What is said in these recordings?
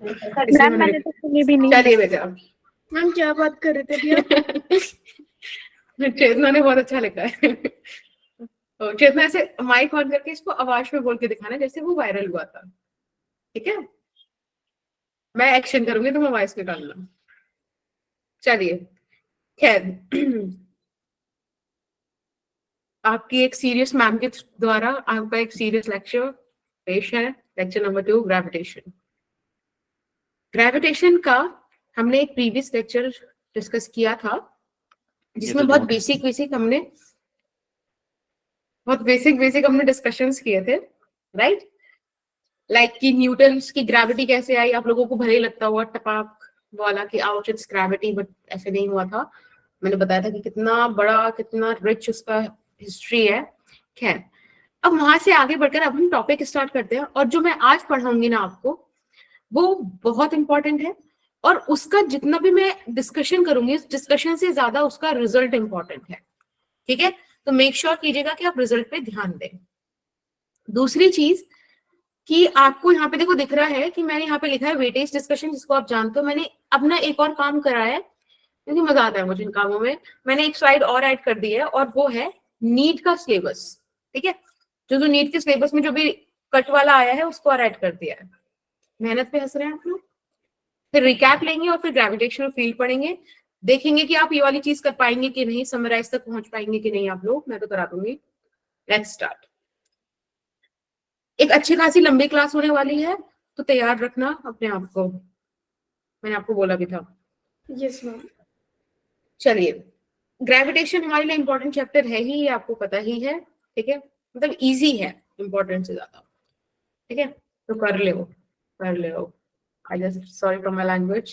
इसलिए मैंने तो सुनी भी नहीं। चलिए बेटा, मैम क्या बात कर रहे थे अभी आप? चेतना ने बहुत अच्छा लिखा है। तो चेतना से माइक ऑन करके इसको आवाज में बोल के दिखाना जैसे वो वायरल हुआ था, ठीक है? मैं एक्शन करूंगी, तुम वॉइस निकालना। चलिए, खैर, आपकी एक सीरियस मैम के द्वारा आपका एक सीरियस लेक्चर पेश है, लेक्चर नंबर 2, ग्रेविटेशन। ग्रेविटेशन का हमने एक प्रीवियस लेक्चर डिस्कस किया था, जिसमें बहुत बेसिक हमने डिस्कशंस किए थे, राइट? लाइक कि न्यूटन्स की ग्रेविटी कैसे आई, आप लोगों को भले ही लगता हुआ टपाक वाला कि आउच इट्स ग्रेविटी, बट ऐसे नहीं हुआ था। मैंने बताया था कि कितना बड़ा, कितना रिच उसका हिस्ट्री है। खैर, अब वहां से आगे बढ़कर अब हम टॉपिक स्टार्ट करते हैं, और जो मैं आज पढ़ाऊंगी ना आपको, वो बहुत इंपॉर्टेंट है, और उसका जितना भी मैं डिस्कशन करूंगी, उस डिस्कशन से ज्यादा उसका रिजल्ट इंपॉर्टेंट है, ठीक है? तो मेक श्योर कीजिएगा कि आप रिजल्ट पे ध्यान दें। दूसरी चीज कि आपको यहाँ पे देखो दिख रहा है कि मैंने यहाँ पे लिखा है वेटेज डिस्कशन, जिसको आप जानते हो। मैंने अपना एक और काम करा है, क्योंकि मजा आता है मुझे इन कामों में। मैंने एक स्लाइड और ऐड कर दी है, और वो है नीट का सिलेबस, ठीक है? जो नीट के सिलेबस में जो भी कट वाला आया है उसको और ऐड कर दिया है। मेहनत पे हंस रहे हैं आप लोग। फिर रिकैप लेंगे और फिर ग्रेविटेशनल फील्ड पढ़ेंगे, देखेंगे कि आप ये वाली चीज कर पाएंगे कि नहीं, समराइज तक पहुंच पाएंगे कि नहीं आप लोग। मैं तो करा दूंगी। Let's start. एक अच्छी खासी लंबी क्लास होने वाली है, तो तैयार रखना अपने आप को, मैंने आपको बोला भी था। Yes ma'am. चलिए, ग्रेविटेशन हमारे लिए इंपॉर्टेंट चैप्टर है ही, आपको पता ही है, ठीक है? मतलब इजी है इंपॉर्टेंट से ज्यादा, ठीक है? तो कर ले I just sorry for my language.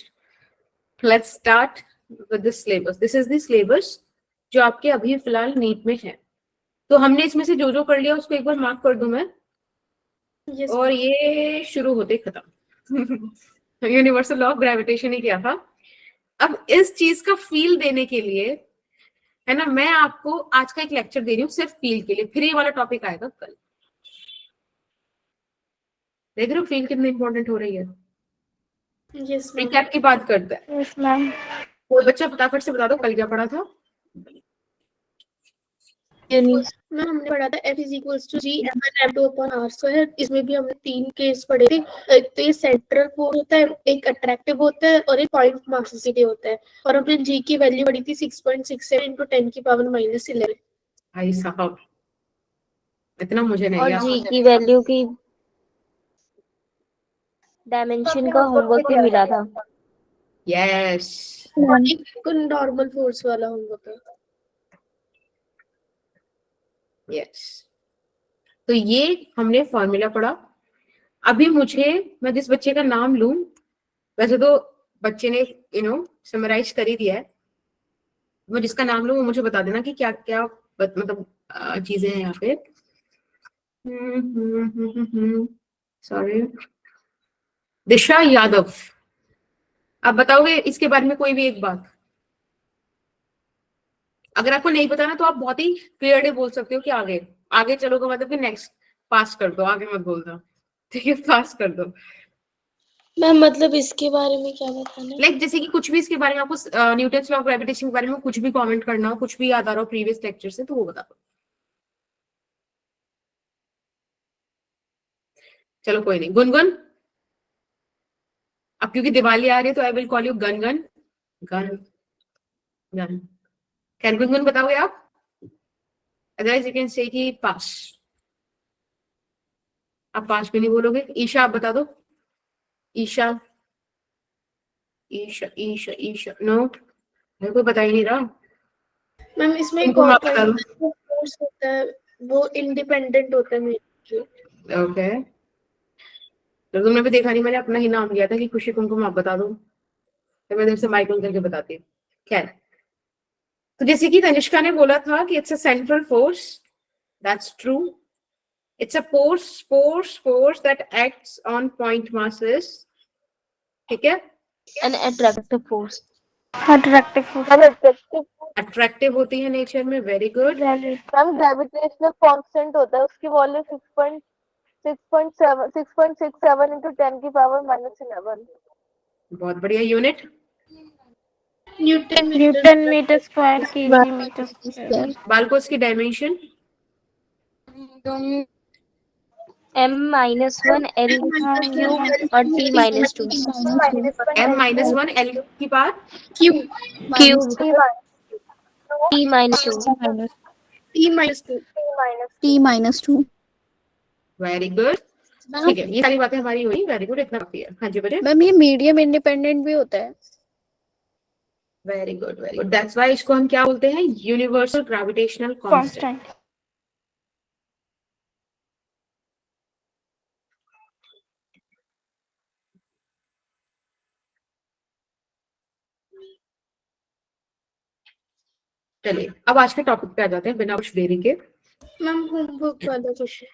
Let's start with the syllabus. This is the syllabus जो आपके अभी फिलहाल नीट में है। तो हमने इसमें से जो जो कर लिया उसको एक बार मार्क कर दूं मैं। yes, और ये शुरू होते खत्म। यूनिवर्सल लॉ ऑफ ग्रेविटेशन ही किया था। अब इस चीज का फील देने के लिए, है ना, मैं आपको आज का एक लेक्चर दे रही हूँ सिर्फ फील के लिए। फिर ये वाला टॉपिक आएगा कल। देख रहे हो फील कितनी इंपॉर्टेंट हो रही है? yes, रिकैप की बात करते हैं। Yes ma'am. कोई बच्चा फटाफट से बता दो कल क्या पढ़ा था? मैम हमने पढ़ा था F is equals to G M1 M2 upon R square। इसमें भी हमने 3 केस पढ़े थे। एक तो ये सेंट्रल फोर्स होता है, एक अट्रैक्टिव होता है, और एक पॉइंट मास डेंसिटी होता है। और हमने G की वैल्यू पढ़ी थी 6.67 into 10 की पावर -11। भाई साहब, इतना मुझे नहीं और याद। जी की वैल्यू की डायमेंशन का होमवर्क भी मिला था। यस, नॉर्मल फोर्स वाला होमवर्क है। यस। तो ये हमने फॉर्मूला पढ़ा। अभी मैं जिस बच्चे का नाम लूं, वैसे तो बच्चे ने समराइज कर ही दिया है, मैं जिसका नाम लूं वो मुझे बता देना कि क्या क्या मतलब चीजें हैं यहाँ पे। सॉरी, दिशा यादव, आप बताओगे इसके बारे में कोई भी एक बात? अगर आपको नहीं पता ना, तो आप बहुत ही क्लियरली बोल सकते हो कि आगे आगे चलोगे, मतलब कि नेक्स्ट पास कर दो, आगे मत बोल दो, ठीक है? पास कर दो। मैम मतलब इसके बारे में क्या बताना है? लाइक जैसे कि कुछ भी इसके बारे में आपको न्यूटन्स लॉ ऑफ ग्रेविटेशन के बारे में कुछ भी कमेंट करना हो, कुछ भी याद आ रहा हो प्रीवियस लेक्चर से, तो वो बता दो। चलो कोई नहीं। गुनगुन, अब क्योंकि दिवाली आ रही है तो I will call you gonna. Can Gungun बताओगे आप? अदरवाइज यू कैन से कि पास। आप पास भी नहीं बोलोगे। ईशा, आप बता दो। ईशा, ईशा ईशा ईशा, नो, मेरे को बता ही नहीं रहा। मैम इसमें एक इनको और मैं बता दूं। फोर्स होता है, वो इंडिपेंडेंट होता है मेरे। ओके, तो तुमने भी देखा नहीं, मैंने अपना ही नाम लिया था कि खुशी तुमको आप बता दो, तो मैं तुमसे माइक ऑन करके बताती हूँ। खैर, तो जैसे कि तनिष्का ने बोला था कि it's a central force, that's true. It's a force that acts on point masses, ठीक है? An attractive force. अट्रैक्टिव होती है नेचर में। Very good. Ma'am gravitational constant होता है, उसकी वैल्यू 6.67 6.67 into 10 की पावर -11। बहुत बढ़िया। Unit? Newton metre square kg metre square. बालकोस की डायमेंशन? m-1 L क्यूब और t-2 m-1 L की power Q cube t-2 t-2 very good. ठीक है, ये सारी बातें हमारी हुई। वेरी गुड, इतना काफी है। हाँ जी बेटे। मैम ये मीडियम इंडिपेंडेंट भी होता है। Very good, very good. That's why इसको हम क्या बोलते हैं? Universal gravitational constant. कांस्टेंट। चलिए अब आज के टॉपिक पे आ जाते हैं बिना कुछ देरी के। मैम होमवर्क वाला क्वेश्चन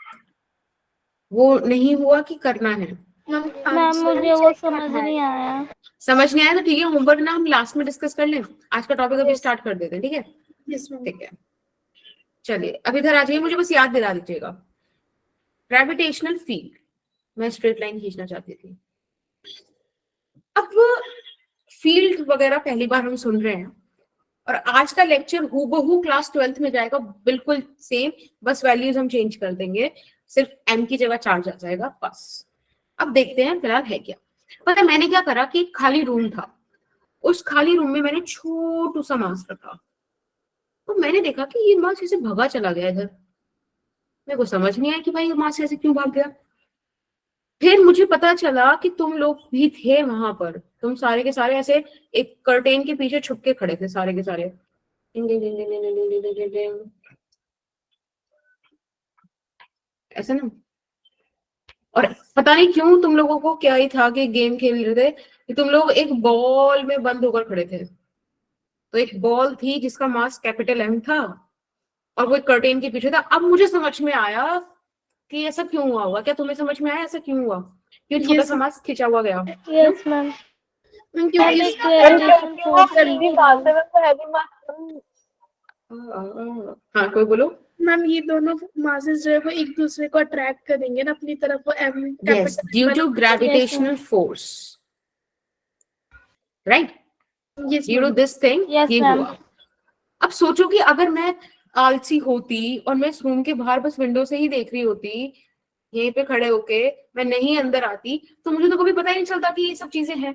वो नहीं हुआ कि करना है? मैम मुझे वो समझ नहीं आया। समझ नहीं आया तो ठीक है, होमवर्क ना हम लास्ट में डिस्कस कर लें। आज का टॉपिक अभी स्टार्ट कर देते हैं, ठीक है? ठीक है, चलिए अब इधर आ जाइए, मुझे बस याद दिला दीजिएगा। ग्रेविटेशनल फील्ड, मैं स्ट्रेट लाइन खींचना चाहती थी। अब फील्ड वगैरह पहली बार हम सुन रहे हैं और आज का लेक्चर हूबहू क्लास 12th में जाएगा, बिल्कुल सेम, बस वैल्यूज हम चेंज कर देंगे, सिर्फ m की जगह चार्ज आ जाएगा बस। अब देखते हैं फिलहाल है क्या। पता है मैंने क्या करा कि एक खाली रूम था, उस खाली रूम में मैंने छोटू सा मास रखा, तो मैंने देखा कि ये मास ऐसे भगा चला गया इधर। मेरे को समझ नहीं आया कि भाई ये मास ऐसे क्यों भाग गया। फिर मुझे पता चला कि तुम लोग भी थे वहां पर, तुम सारे के सारे ऐसे एक कर्टेन के पीछे छुप के खड़े थे सारे के सारे, ऐसे ना। और पता नहीं क्यों तुम लोगों को क्या ही था कि गेम खेल रहे थे कि तुम लोग एक बॉल में बंद होकर खड़े थे। तो एक बॉल थी जिसका मास कैपिटल M था और वो एक कर्टेन के पीछे था। अब मुझे समझ में आया कि ऐसा क्यों हुआ होगा। क्या तुम्हें समझ में आया ऐसा क्यों हुआ, क्यों छोटा सा मास खिंचा हुआ गया? Yes ma'am. हाँ कोई बोलो। मैम ये दोनों मासेस जो है वो एक दूसरे को अट्रैक्ट करेंगे ना अपनी तरफ, वो m yes, due to gravitational force, right? Due to this thing ये हुआ। अब सोचो कि अगर मैं आलसी होती और मैं इस रूम के बाहर बस विंडो से ही देख रही होती, यहीं पे खड़े होके, मैं नहीं अंदर आती, तो मुझे तो कभी पता ही नहीं चलता कि ये सब चीजें हैं।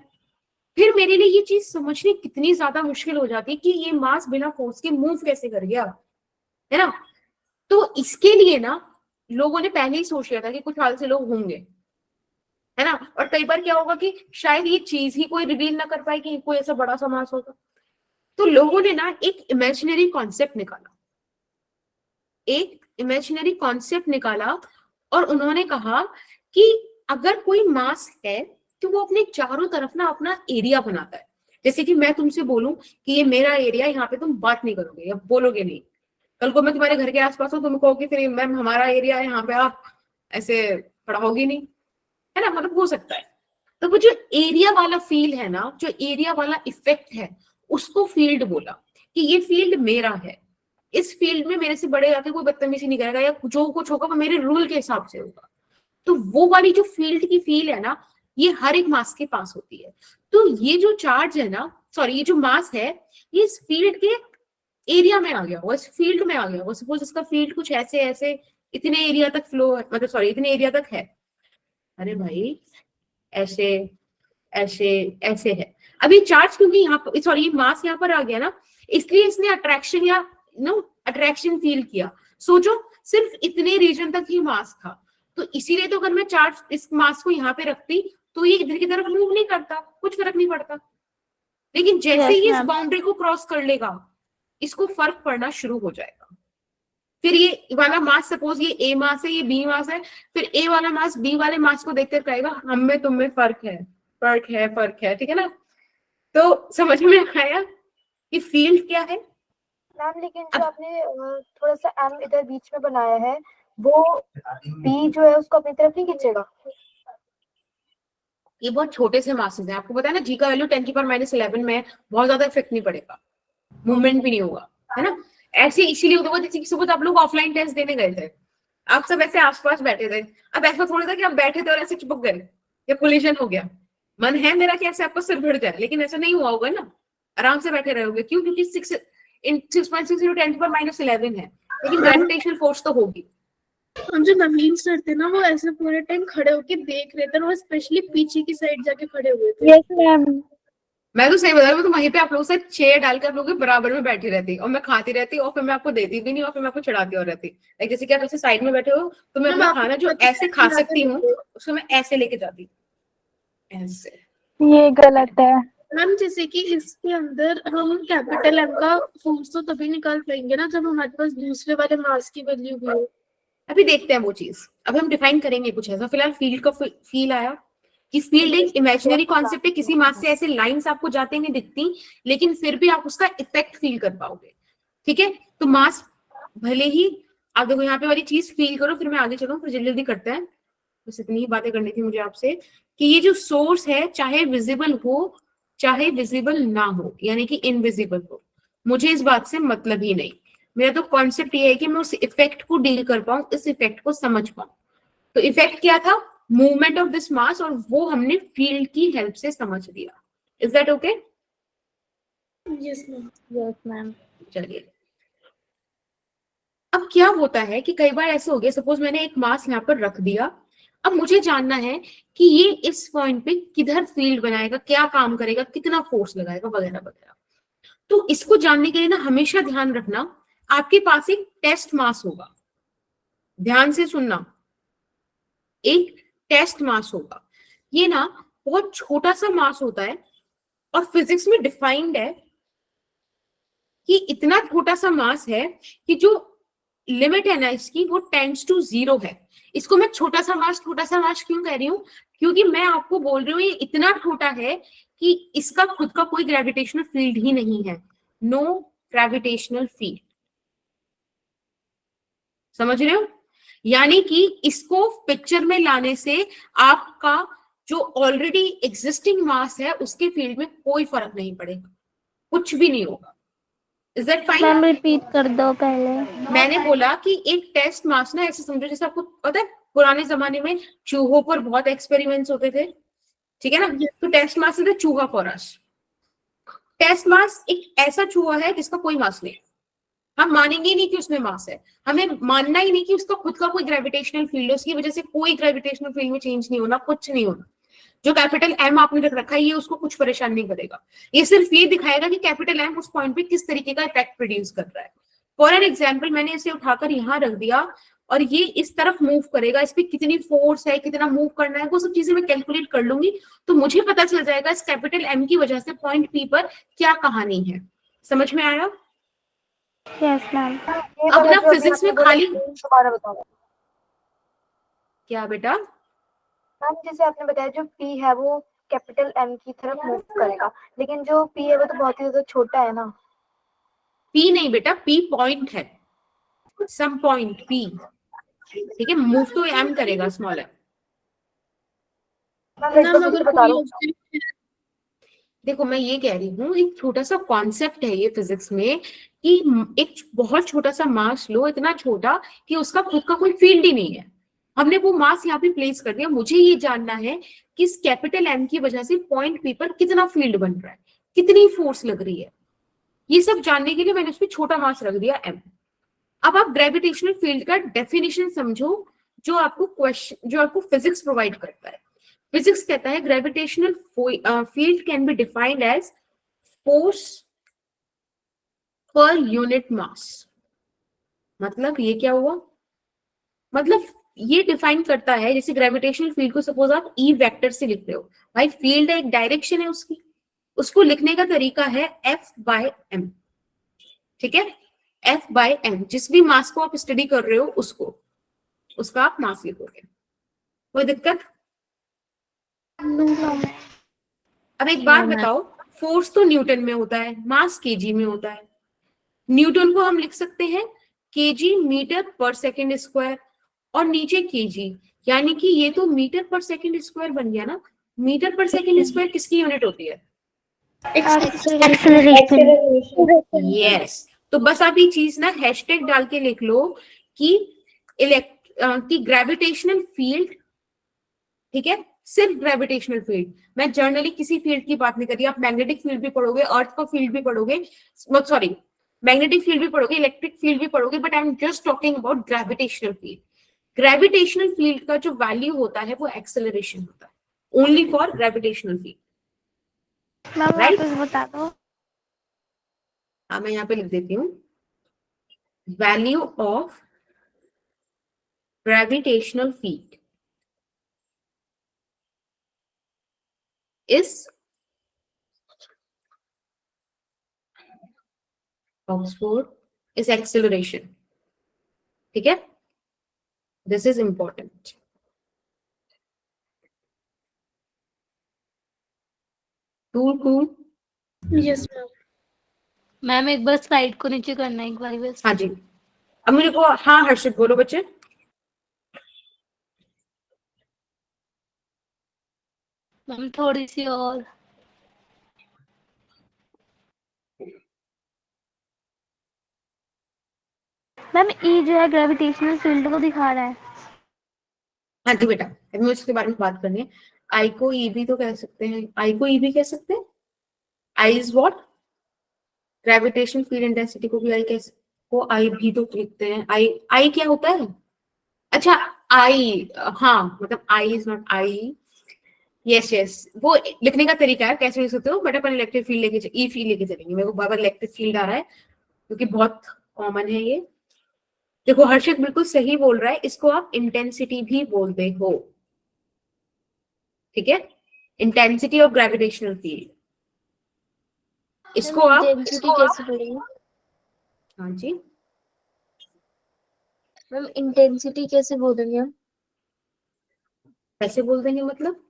फिर मेरे लिए ये चीज समझनी कितनी ज्यादा मुश्किल हो जाती कि ये मास बिना फोर्स के मूव कैसे कर गया, है ना? तो इसके लिए ना लोगों ने पहले ही सोच लिया था कि कुछ आलसी लोग होंगे, है ना? और कई बार क्या होगा कि शायद ये चीज ही कोई रिवील ना कर पाए कि कोई ऐसा बड़ा सा मास होगा। तो लोगों ने ना एक इमेजिनरी कॉन्सेप्ट निकाला, एक इमेजिनरी कॉन्सेप्ट निकाला और उन्होंने कहा कि अगर कोई मास है तो वो अपने चारों तरफ ना अपना एरिया बनाता है। जैसे कि मैं तुमसे बोलूं कि ये मेरा एरिया, यहाँ पे तुम बात नहीं करोगे या बोलोगे नहीं। कल को मैं तुम्हारे घर के आसपास हूँ, तुम कहोगे फिर मैम हमारा एरिया है, यहाँ पे आप ऐसे खड़ा होगी नहीं, है ना? मतलब हो सकता है। तो वो जो एरिया वाला फील है ना, जो एरिया वाला इफेक्ट है, उसको फील्ड बोला कि ये फील्ड मेरा है, इस फील्ड में मेरे से बड़े आके कोई बदतमीजी नहीं करेगा या जो कुछ होगा वो मेरे रूल के हिसाब से होगा। तो वो वाली जो फील्ड की फील है ना, ये हर एक मास के पास होती है। तो ये जो चार्ज है ना, सॉरी ये जो मास है, ये इस फील्ड के एरिया में आ गया, वो इस फील्ड में आ गया। वो सपोज इसका फील्ड कुछ ऐसे ऐसे इतने एरिया तक फ्लो है, मतलब सॉरी इतने एरिया तक है। अरे भाई ऐसे ऐसे ऐसे है। अभी चार्ज क्योंकि यहाँ पर, सॉरी ये मास यहाँ पर आ गया ना, इसलिए इसने अट्रैक्शन या अट्रैक्शन फील किया। सोचो सिर्फ इतने रीजन तक ही मास था, तो इसीलिए तो अगर मैं चार्ज इस मास को यहाँ पे रखती तो ये इधर की तरफ मूव नहीं करता, कुछ फर्क नहीं पड़ता। लेकिन जैसे ही इस बाउंड्री को क्रॉस कर लेगा, इसको फर्क पड़ना शुरू हो जाएगा। फिर ये वाला मास, सपोज ये ए मास है, ये बी मास है, फिर ए वाला मास बी वाले मास को देखकर कहेगा हम में तुम में फर्क है, फर्क है, फर्क है, ठीक है ना? तो समझ में आया कि फील्ड क्या है मैम? लेकिन जो आपने थोड़ा सा एम इधर बीच में बनाया है, वो बी जो है उसको अपनी तरफ नहीं खींचेगा? ये बहुत छोटे से मासेस हैं, आपको पता है ना, जी का वैल्यू 10⁻11 में है, बहुत ज्यादा इफेक्ट नहीं पड़ेगा, मूवमेंट भी नहीं होगा, है ना? ऐसे इसीलिए होगा जैसे कि सुबह आप लोग ऑफलाइन टेस्ट देने गए थे, आप सब ऐसे आसपास बैठे थे, अब ऐसा थोड़ा था कि आप बैठे थे और ऐसे चिपक गए या कोलिजन हो गया। मन है मेरा कि ऐसे आपका सिर भिड़ जाए, लेकिन ऐसा नहीं हुआ होगा ना, आराम से बैठे रहोगे। क्यों? क्योंकि 6.6 × 10⁻11 है, लेकिन ग्रेविटेशनल फोर्स तो होगी। हम जो नवीन सर थे ना, वो ऐसे पूरे टाइम खड़े होके देख रहे थे, और वो स्पेशली पीछे की साइड जाके खड़े हुए थे। Yes ma'am. मैं तो सही बता रही हूँ, तो वहीं पे आप लोगों से चेयर डाल के आप लोगों के बराबर में बैठी रहती और मैं खाती रहती, और फिर मैं आपको देती भी नहीं, और फिर मैं आपको चढ़ाती और रहती। लाइक जैसे कि आप ऐसे साइड में बैठे हो, तो मैं अपना खाना जो ऐसे खा सकती हूँ उसको मैं ऐसे लेके जाती, ऐसे। ये गलत है मैम। जैसे कि इसके अंदर हम कैपिटल एम का फोर्स तो तभी निकाल पाएंगे ना जब हमारे पास दूसरे वाले मास की वैल्यू भी हो। अभी देखते हैं वो चीज, अब हम डिफाइन करेंगे कुछ ऐसा। फिलहाल फील्ड का फील आया कि फील्ड एक इमेजिनरी कॉन्सेप्ट है, किसी मास से ऐसे लाइंस आपको जाते नहीं दिखती, लेकिन फिर भी आप उसका इफेक्ट फील कर पाओगे। ठीक है, तो मास भले ही आप देखो यहाँ पे वाली चीज फील करो, फिर मैं आगे चलूं, फिर जल्दी जल्दी करते हैं। बस इतनी ही बातें करनी थी मुझे आपसे कि ये जो सोर्स है चाहे विजिबल हो चाहे विजिबल ना हो, यानी कि इनविजिबल हो, मुझे इस बात से मतलब ही नहीं। मेरा तो कॉन्सेप्ट ये है कि मैं उस इफेक्ट को डील कर पाऊं, इस इफेक्ट को समझ पाऊं। तो इफेक्ट क्या था? मूवमेंट ऑफ दिस मास, और वो हमने फील्ड की हेल्प से समझ लिया। Is that okay? Yes ma'am. Yes ma'am. चलिए, अब क्या होता है कि कई बार ऐसे हो गया, सपोज मैंने एक मास यहाँ पर रख दिया, अब मुझे जानना है कि ये इस पॉइंट पे किधर फील्ड बनाएगा, क्या काम करेगा, कितना फोर्स लगाएगा, वगैरह वगैरह। तो इसको जानने के लिए ना हमेशा ध्यान रखना, आपके पास एक टेस्ट मास होगा। ध्यान से सुनना, एक टेस्ट मास होगा। ये ना बहुत छोटा सा मास होता है, और फिजिक्स में डिफाइंड है कि इतना छोटा सा मास है कि जो लिमिट है ना इसकी, वो टेंड्स टू 0 है। इसको मैं छोटा सा मास क्यों कह रही हूँ? क्योंकि मैं आपको बोल रही हूँ ये इतना छोटा है कि इसका खुद का कोई ग्रेविटेशनल फील्ड ही नहीं है। नो ग्रेविटेशनल फील्ड, समझ रहे हो? यानी कि इसको पिक्चर में लाने से आपका जो ऑलरेडी एग्जिस्टिंग मास है उसके फील्ड में कोई फर्क नहीं पड़ेगा, कुछ भी नहीं होगा। Is that fine? Ma'am repeat कर दो पहले। मैंने बोला कि एक टेस्ट मास ना ऐसे समझो जैसे आपको पता है पुराने जमाने में चूहों पर बहुत एक्सपेरिमेंट्स होते थे, ठीक है ना? तो टेस्ट मास इज द चूहा फॉर अस। टेस्ट मास एक ऐसा चूहा है जिसका कोई मास नहीं, हम मानेंगे ही नहीं कि उसमें मास है, हमें मानना ही नहीं कि उसका खुद का कोई ग्रेविटेशनल फील्ड है, उसकी वजह से कोई ग्रेविटेशनल फील्ड में चेंज नहीं होना, कुछ नहीं होना। जो कैपिटल एम आपने रख रखा है ये उसको कुछ परेशान नहीं करेगा, ये सिर्फ ये दिखाएगा कि कैपिटल एम उस पॉइंट पे किस तरीके का इफेक्ट प्रोड्यूस कर रहा है। फॉर एन एग्जाम्पल, मैंने इसे उठाकर यहाँ रख दिया और ये इस तरफ मूव करेगा, इस पे कितनी फोर्स है, कितना मूव करना है, वो सब चीजें मैं कैलकुलेट कर लूंगी, तो मुझे पता चल जाएगा इस कैपिटल एम की वजह से पॉइंट पी पर क्या कहानी है। समझ में आया? Yes ma'am. अब ना फिजिक्स में खाली दोबारा बताओ क्या बेटा? मैम। जैसे आपने बताया जो P है वो कैपिटल M की तरफ मूव करेगा, लेकिन जो P है वो तो बहुत ही ज्यादा छोटा है ना। P नहीं बेटा, P पॉइंट है, सम पॉइंट P, ठीक है? मूव तो M करेगा, स्मॉल है। मैम अगर बता कोई दो। ऑब्जेक्ट देखो मैं ये कह रही हूँ, एक छोटा सा कॉन्सेप्ट है ये फिजिक्स में कि एक बहुत छोटा सा मास लो, इतना छोटा कि उसका खुद का कोई फील्ड ही नहीं है, हमने वो मास यहाँ पे प्लेस कर दिया। मुझे ये जानना है कि इस कैपिटल एम की वजह से पॉइंट पी पर कितना फील्ड बन रहा है, कितनी फोर्स लग रही है, ये सब जानने के लिए मैंने उसमें छोटा मास रख दिया एम। अब आप ग्रेविटेशनल फील्ड का डेफिनेशन समझो, जो आपको फिजिक्स प्रोवाइड करता है। फिजिक्स कहता है gravitational field can be defined as force per unit mass. मतलब ये क्या हुआ? मतलब ये डिफाइन करता है, जैसे ग्रेविटेशनल फील्ड को सपोज आप ई वेक्टर से लिखते हो, भाई फील्ड एक डायरेक्शन है उसकी, उसको लिखने का तरीका है F/m, ठीक है? F/m, जिस भी मास को आप स्टडी कर रहे हो उसका आप मास लिखोगे। कोई दिक्कत? अब एक बात बताओ, फोर्स तो न्यूटन में होता है, मास केजी में होता है। न्यूटन को हम लिख सकते हैं केजी मीटर पर सेकेंड स्क्वायर, और नीचे केजी, यानी कि ये तो मीटर पर सेकेंड स्क्वायर बन गया ना। मीटर पर सेकेंड स्क्वायर किसकी यूनिट होती है? एक्सेलरेशन। यस। तो बस आप ये चीज ना हैशटैग डाल के लिख लो कि कि ग्रेविटेशनल फील्ड, ठीक है, सिर्फ ग्रेविटेशनल फील्ड, मैं जनरली किसी फील्ड की बात नहीं कर रही, आप मैग्नेटिक फील्ड भी पढ़ोगे, अर्थ का फील्ड भी पढ़ोगे, सॉरी मैग्नेटिक फील्ड भी पढ़ोगे, इलेक्ट्रिक फील्ड भी पढ़ोगे, but I am just talking about gravitational field. Gravitational field का जो वैल्यू होता है वो एक्सेलरेशन होता है, only for gravitational field. Ma'am Right? वापस बता दो। हाँ, मैं यहाँ पे लिख देती हूँ, value of gravitational field is Oxford is acceleration, ठीक है, this is important. To yes ma'am. Ma'am एक बार स्लाइड को नीचे करना है एक बार बस। हाँ जी, अब मुझे को, हाँ हर्षित बोलो बच्चे। मैम थोड़ी सी और। मैम ई जो है ग्रेविटेशनल फील्ड को दिखा रहा है। हाँ जी बेटा, हमें उसके बारे में बात करनी है। आई को ई भी तो कह सकते हैं, आई को ई भी कह सकते हैं। I is what, gravitational field intensity को भी आई कह सकते, को आई भी तो लिखते हैं। आई, आई क्या होता है? अच्छा आई, हाँ मतलब I is not I, yes yes, वो लिखने का तरीका है, कैसे लिख सकते हो, बट अपन इलेक्ट्रिक फील्ड लेके ई फील्ड लेके चलेंगे। मेरे को बार बार इलेक्ट्रिक फील्ड आ रहा है क्योंकि बहुत कॉमन है ये। देखो हर्षित बिल्कुल सही बोल रहा है, इसको आप इंटेंसिटी भी बोलते हो, ठीक है, इंटेंसिटी ऑफ ग्रेविटेशनल फील्ड, इसको आप, इंटेंसिटी कैसे पढ़ेंगे हाँ जी मैम? इंटेंसिटी कैसे बोलेंगे हम? कैसे बोल देंगे मतलब,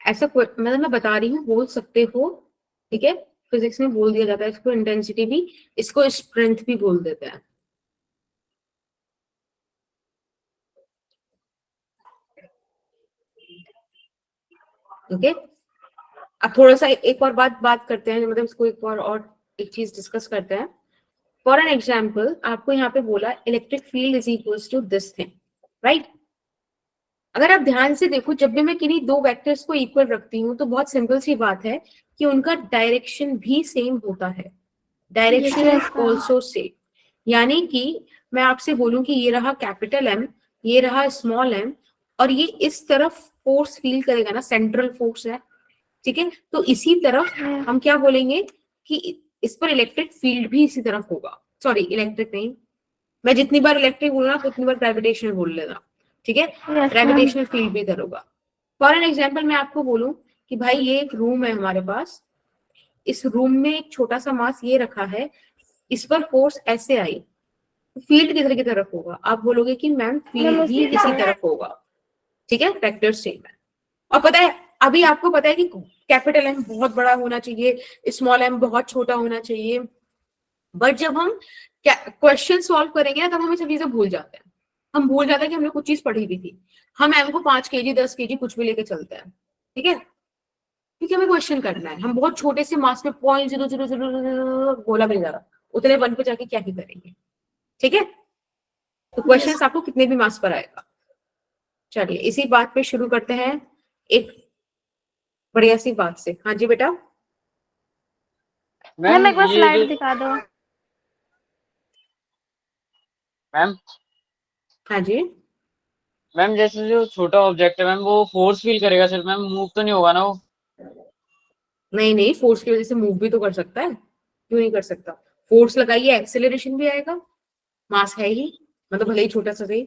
ऐसा मतलब मैं बता रही हूँ, बोल सकते हो, ठीक है, फिजिक्स में बोल दिया जाता है इसको इंटेंसिटी भी, इसको स्ट्रेंथ भी बोल देते हैं। ओके, अब थोड़ा सा एक और बात करते हैं, मतलब इसको एक और एक चीज डिस्कस करते हैं। फॉर एन एग्जाम्पल, आपको यहाँ पे बोला electric field is equals to this thing, right. अगर आप ध्यान से देखो, जब भी मैं किन्हीं दो वेक्टर्स को इक्वल रखती हूँ तो बहुत सिंपल सी बात है कि उनका डायरेक्शन भी सेम होता है, डायरेक्शन इज ऑल्सो सेम। यानी कि मैं आपसे बोलूं कि ये रहा कैपिटल एम, ये रहा स्मॉल एम, और ये इस तरफ फोर्स फील करेगा ना, सेंट्रल फोर्स है, ठीक है, तो इसी तरफ हम क्या बोलेंगे कि इस पर इलेक्ट्रिक फील्ड भी इसी तरफ होगा। सॉरी इलेक्ट्रिक नहीं, मैं जितनी बार इलेक्ट्रिक बोलूँ ना उतनी बार ग्रेविटेशनल बोल लेना, ठीक है, ग्रेविटेशनल फील्ड भी इधर होगा। फॉर एन एग्जाम्पल मैं आपको बोलूं कि भाई ये एक रूम है हमारे पास, इस रूम में एक छोटा सा मास ये रखा है, इस पर फोर्स ऐसे आई, फील्ड किधर की तरफ होगा? आप बोलोगे कि मैम फील्ड भी इसी तरफ होगा, ठीक है, वेक्टर सेम है। और पता है, अभी आपको पता है कि कैपिटल एम बहुत बड़ा होना चाहिए, स्मॉल एम बहुत छोटा होना चाहिए, बट जब हम क्वेश्चन सॉल्व करेंगे ना तब हम सब चीजें भूल जाते हैं। हम भूल जाते हैं कि हमने कुछ चीज पढ़ी भी थी। हम एम को 5 kg 10 kg कुछ भी लेके चलते हैं, ठीक है, क्योंकि हमें क्वेश्चन करना है। हम बहुत छोटे से मास में 0.0000 गोला मिल जा रहा, उतने वन पे जाके क्या ही करेंगे, ठीक है, तो क्वेश्चन आपको कितने भी मास पर आएगा। चलिए इसी बात पे शुरू करते हैं एक बढ़िया सी बात से। हाँ जी बेटा, मैम एक बार स्लाइड दिखा दो। मैम हाँ जी, मैम जैसे जो छोटा ऑब्जेक्ट है मैम वो फोर्स फील करेगा सिर्फ, मैम मूव तो नहीं होगा ना वो? नहीं नहीं, फोर्स की वजह से मूव भी तो कर सकता है, क्यों नहीं कर सकता? फोर्स लगाइए एक्सेलरेशन भी आएगा, मास है ही, मतलब भले ही छोटा सा सही।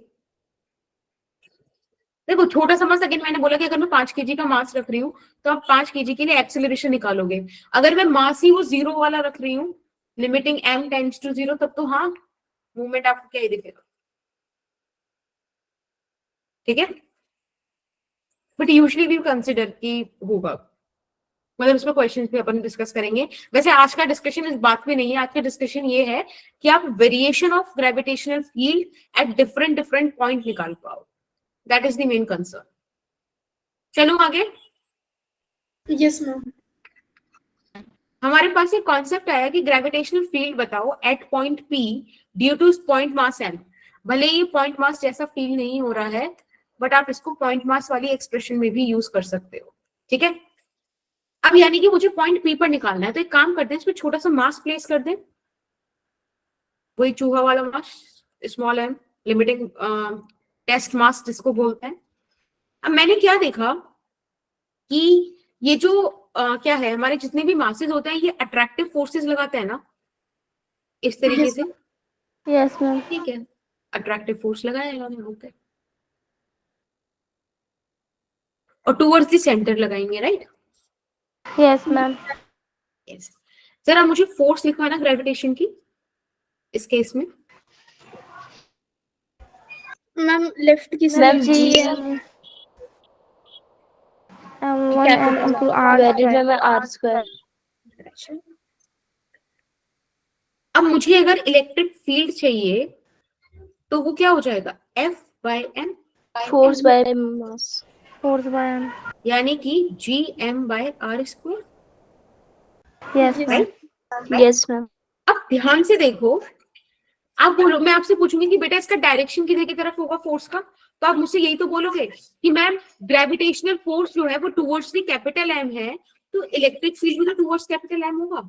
देखो छोटा सा मास, अगेन मैंने बोला कि अगर मैं 5 kg का मास रख रही हूँ तो आप 5 kg के लिए एक्सेलरेशन निकालोगे। अगर मैं मास ही वो 0 वाला रख रही हूँ, लिमिटिंग m टेंड्स टू 0, तब तो हाँ मूवमेंट आपको क्या ही दिखेगा, ठीक है, बट यूजली वी कंसिडर कि होगा, मतलब इसमें क्वेश्चन भी अपन डिस्कस करेंगे। वैसे आज का डिस्कशन इस बात में नहीं है, आज का डिस्कशन ये है कि आप variation of gravitational field at different different point निकाल पाओ, that is the main concern. चलो आगे, यस मैम। हमारे पास एक कॉन्सेप्ट आया कि ग्रेविटेशनल फील्ड बताओ at point P due to point mass m। भले ये पॉइंट मास जैसा फील नहीं हो रहा है, बट आप इसको पॉइंट मास वाली एक्सप्रेशन में भी यूज कर सकते हो, ठीक है। अब यानी कि मुझे पॉइंट पी पर निकालना है, तो एक काम करते हैं, इसमें छोटा सा मास प्लेस कर दें, वही चूहा वाला मास, स्मॉल एम, लिमिटिंग टेस्ट मास जिसको बोलते हैं। अब मैंने क्या देखा कि ये जो क्या है, हमारे जितने भी मासेस होते हैं ये अट्रैक्टिव फोर्सेस लगाते हैं ना, इस तरीके से, यस मैम। ठीक है, अट्रैक्टिव फोर्स लगाएगा यहाँ पे और टूवर्ड्स द सेंटर लगाएंगे, राइट। Yes ma'am. यस, जरा मुझे फोर्स लिखवाना ग्रेविटेशन की इस केस में। मैम लेफ्ट की ma'am side G M1 into R divided square. By R square. अच्छा, अब मुझे अगर इलेक्ट्रिक फील्ड चाहिए तो वो क्या हो जाएगा, F by M, force by mass. Force by M. यानी कि Gm by R square, Yes ma'am. Right. Yes ma'am. अब ध्यान से देखो, आप बोलो, मैं आपसे पूछूंगी कि बेटा इसका डायरेक्शन किधर की तरफ होगा फोर्स का, तो आप मुझसे यही तो बोलोगे कि मैम ग्रेविटेशनल फोर्स जो है वो टुवर्ड्स द कैपिटल एम है, तो इलेक्ट्रिक फील्ड भी तो टुवर्ड्स कैपिटल एम होगा।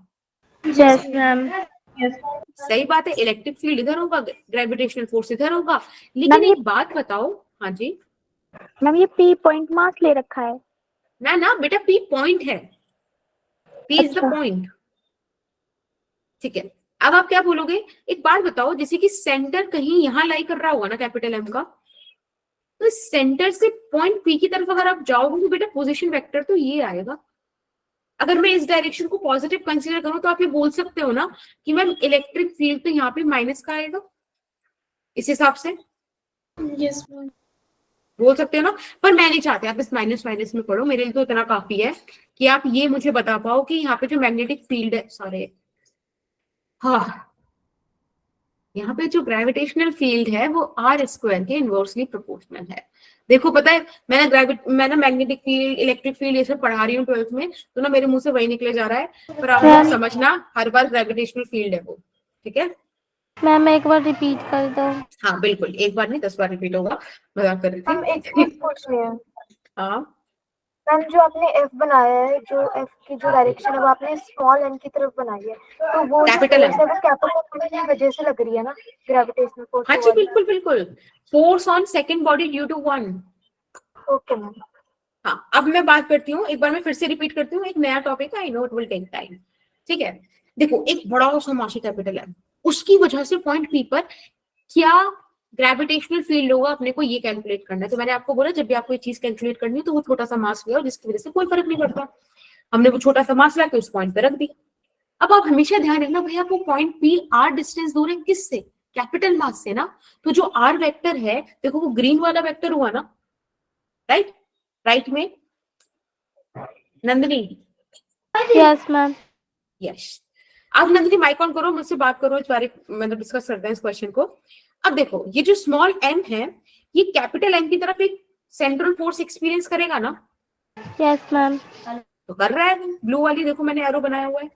Yes ma'am. सही बात है, इलेक्ट्रिक फील्ड इधर होगा, ग्रेविटेशनल फोर्स इधर होगा। लेकिन एक बात बताओ, हाँ जी मैम ये P पॉइंट मास ले रखा है। ना ना बेटा, P पॉइंट है, P इज द अच्छा। पॉइंट, ठीक है। अब आप क्या बोलोगे, एक बात बताओ, जैसे कि सेंटर कहीं यहाँ लाई कर रहा होगा ना कैपिटल एम का, तो सेंटर से पॉइंट पी की तरफ अगर आप जाओगे तो बेटा पोजीशन वेक्टर तो ये आएगा। अगर मैं इस डायरेक्शन को पॉजिटिव कंसीडर करूं तो आप ये बोल सकते हो ना कि मैम इलेक्ट्रिक फील्ड तो यहाँ पे माइनस का आएगा, इस हिसाब से यस मैम। बोल सकते हो ना। पर मैं नहीं चाहती आप इस माइनस माइनस में पढ़ो, मेरे लिए तो इतना काफी है कि आप ये मुझे बता पाओ कि यहाँ पे जो मैग्नेटिक फील्ड है, सॉरी हाँ, यहाँ पे जो ग्रेविटेशनल फील्ड है वो आर स्क्वायर के इनवर्सली प्रोपोर्शनल है। देखो पता है, मैं ना मैग्नेटिक फील्ड, इलेक्ट्रिक फील्ड ये सब पढ़ा रही हूँ 12th में, तो ना मेरे मुंह से वही निकले जा रहा है, पर आप लोग समझना हर बार ग्रेविटेशनल फील्ड है वो, ठीक है। मैम एक बार रिपीट कर दो। हाँ बिल्कुल, एक बार नहीं 10 बार रिपीट होगा, मजाक कर रही मैम थी। एक चीज पूछनी है। हाँ मैम जो आपने F बनाया है, जो F की जो डायरेक्शन है वो आपने स्मॉल n की तरफ बनाई है, तो वो जो Capital force है वो कैपिटल M की वजह से लग रही है ना, ग्रेविटेशनल फोर्स। हाँ जी बिल्कुल बिल्कुल, force on second body due to one. Okay ma'am. हाँ, अब मैं बात करती हूँ, एक बार मैं फिर से रिपीट करती हूँ, एक नया टॉपिक है, I know it will take time, ठीक है। देखो एक बड़ा सा मास कैपिटल है, उसकी वजह से पॉइंट पी पर क्या ग्रेविटेशनल फील्ड होगा, अपने को ये कैलकुलेट करना है। तो मैंने आपको बोला जब भी आपको ये चीज कैलकुलेट करनी है तो वो छोटा सा मास लिया, जिसकी वजह से कोई फर्क नहीं पड़ता, हमने वो छोटा सा मास लाके उस पॉइंट पे रख दी। अब आप हमेशा ध्यान रखना भैया, वो पॉइंट पी आर डिस्टेंस दूर है किससे, कैपिटल मास से ना, तो जो आर वेक्टर है, देखो वो ग्रीन वाला वेक्टर हुआ ना, राइट, राइट में नंदिनी। Yes ma'am. यस, अब नंदिनी माइक ऑन करो, मुझसे बात करो, इस बारे मतलब डिस्कस करते हैं इस क्वेश्चन को। अब देखो ये जो स्मॉल m है, ये कैपिटल M की तरफ एक सेंट्रल फोर्स एक्सपीरियंस करेगा ना। Yes ma'am. तो कर रहा है, ब्लू वाली देखो मैंने एरो बनाया हुआ है,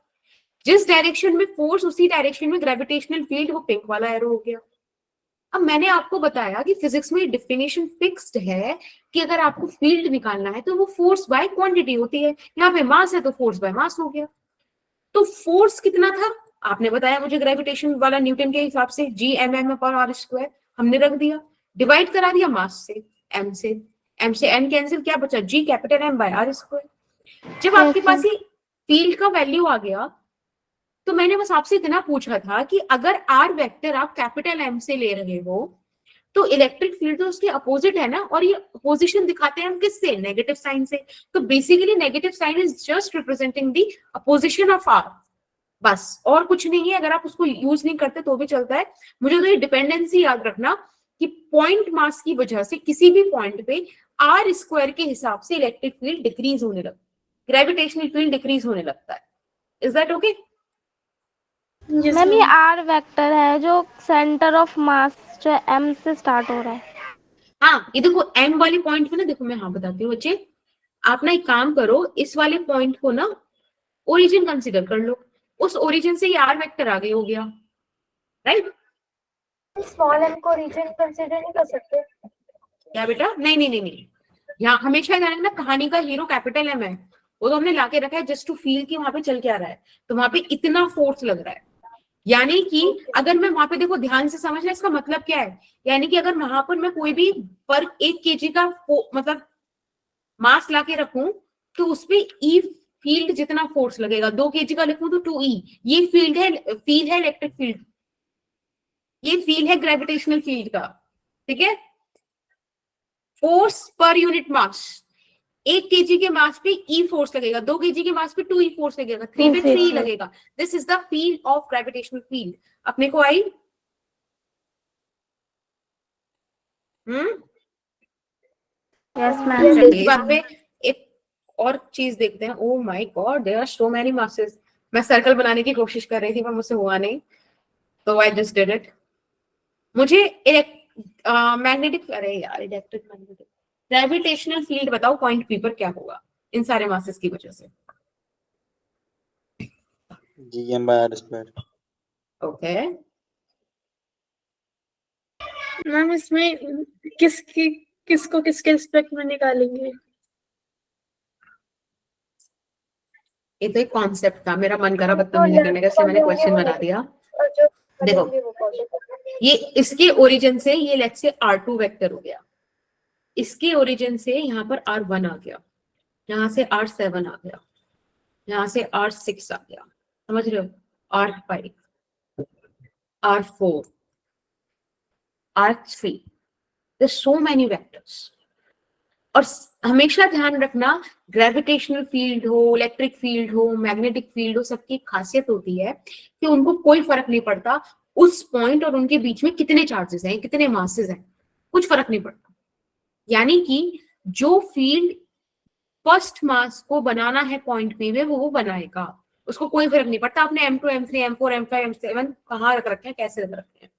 जिस डायरेक्शन में फोर्स उसी डायरेक्शन में ग्रेविटेशनल फील्ड, वो पिंक वाला एरो हो गया। अब मैंने आपको बताया कि फिजिक्स में डेफिनेशन फिक्स्ड है कि अगर आपको फील्ड निकालना है तो वो फोर्स बाय क्वांटिटी होती है, यहाँ पे मास है तो फोर्स बाय मास हो गया। तो फोर्स कितना था आपने बताया मुझे, ग्रेविटेशन वाला न्यूटन के हिसाब से G/m/r², हमने रख दिया, डिवाइड करा दिया मास से, m से n कैंसिल, क्या बचा G capital M bye r²। जब आपके पास ये फील्ड का वैल्यू आ गया तो मैंने बस आपसे इतना पूछा था कि अगर r वेक्टर आप कैपिटल M से ले रहे हो तो इलेक्ट्रिक फील्ड तो उसके अपोजिट है ना, और ये अपोजिशन दिखाते हैं हम किससे, नेगेटिव साइन से। तो basically negative sign is just representing the opposition of r, बस और कुछ नहीं है। अगर आप उसको यूज नहीं करते तो भी चलता है। मुझे तो ये डिपेंडेंसी याद रखना कि पॉइंट मास की वजह से किसी भी पॉइंट पे r² के हिसाब से इलेक्ट्रिक फील्ड डिक्रीज होने लगता है, ग्रेविटेशनल फील्ड डिक्रीज होने लगता है। Is that okay? मैम ये R वेक्टर है जो सेंटर ऑफ मास जो M से स्टार्ट हो रहा है। हाँ, ये देखो M वाले पॉइंट पे ना, देखो मैं हाँ बताती हूँ बच्चे, आप ना एक काम करो, इस वाले पॉइंट को ना ओरिजिन कंसीडर कर लो, उस ओरिजिन से ये R वेक्टर आगे हो गया, राइट। स्मॉल एम को रीजन कंसीडर नहीं कर सकते? क्या बेटा? नहीं नहीं नहीं नहीं, यहाँ हमेशा ध्यान रखना, कहानी का हीरो कैपिटल एम है, वो तो हमने लाके रखा है जस्ट टू फील कि वहां पे चल के आ रहा है, तो वहां पे इतना फोर्स लग रहा है। यानी कि अगर मैं वहां पे, देखो ध्यान से समझना, इसका मतलब क्या है, यानी कि अगर वहां पर मैं कोई भी पर 1 kg का मतलब मास लाके रखूं, तो उसपे ई फील्ड जितना फोर्स लगेगा, 2 kg का लिखूं तो 2E, ये फील्ड है, फील है इलेक्ट्रिक फील्ड, ये फील है ग्रेविटेशनल फील्ड का, ठीक है। फोर्स पर यूनिट मास, 1 kg के मास पे E फोर्स लगेगा, 2 kg के मास पे 2E फोर्स लगेगा, 3 पे 3E लगेगा। This is the field of gravitational field. अपने को आई? Yes ma'am. चलिए इस बात पे एक और चीज देखते हैं। Oh my god, there are so many masses. मैं सर्कल बनाने की कोशिश कर रही थी पर मुझसे हुआ नहीं, तो आई जस्ट डिड इट। मुझे मैग्नेटिक, अरे यार इलेक्ट्रिक मैग्नेटिक ग्रेविटेशनल फील्ड बताओ पॉइंट पी पर क्या होगा इन सारे मासेस की वजह से? Gm/r²। ओके, मैम इसमें किसको किसके रिस्पेक्ट में निकालेंगे? ये तो एक कॉन्सेप्ट था, मेरा मन करा बदतमीजी करने का, इसलिए मैंने क्वेश्चन बना दिया। और जो देखो, बनेंगे वो पॉजिटिव। ये इसके ओरिजिन से ये लेट्स से R2 वेक्टर हो गया, इसके ओरिजिन से यहाँ पर R1 आ गया, यहाँ से R7 आ गया, यहाँ से R6 आ गया, समझ रहे हो? R5, R4, R3, there's so many vectors। और हमेशा ध्यान रखना, ग्रेविटेशनल फील्ड हो, इलेक्ट्रिक फील्ड हो, मैग्नेटिक फील्ड हो, सबकी खासियत होती है कि उनको कोई फर्क नहीं पड़ता उस पॉइंट और उनके बीच में कितने चार्जेस हैं, कितने मासेस हैं, कुछ फर्क नहीं पड़ता। यानी कि जो फील्ड फर्स्ट मास को बनाना है पॉइंट पी में, वो बनाएगा, उसको कोई फर्क नहीं पड़ता आपने M2, M3, M4, M5, M7 कहाँ रख रखे हैं, कैसे रख रखे हैं।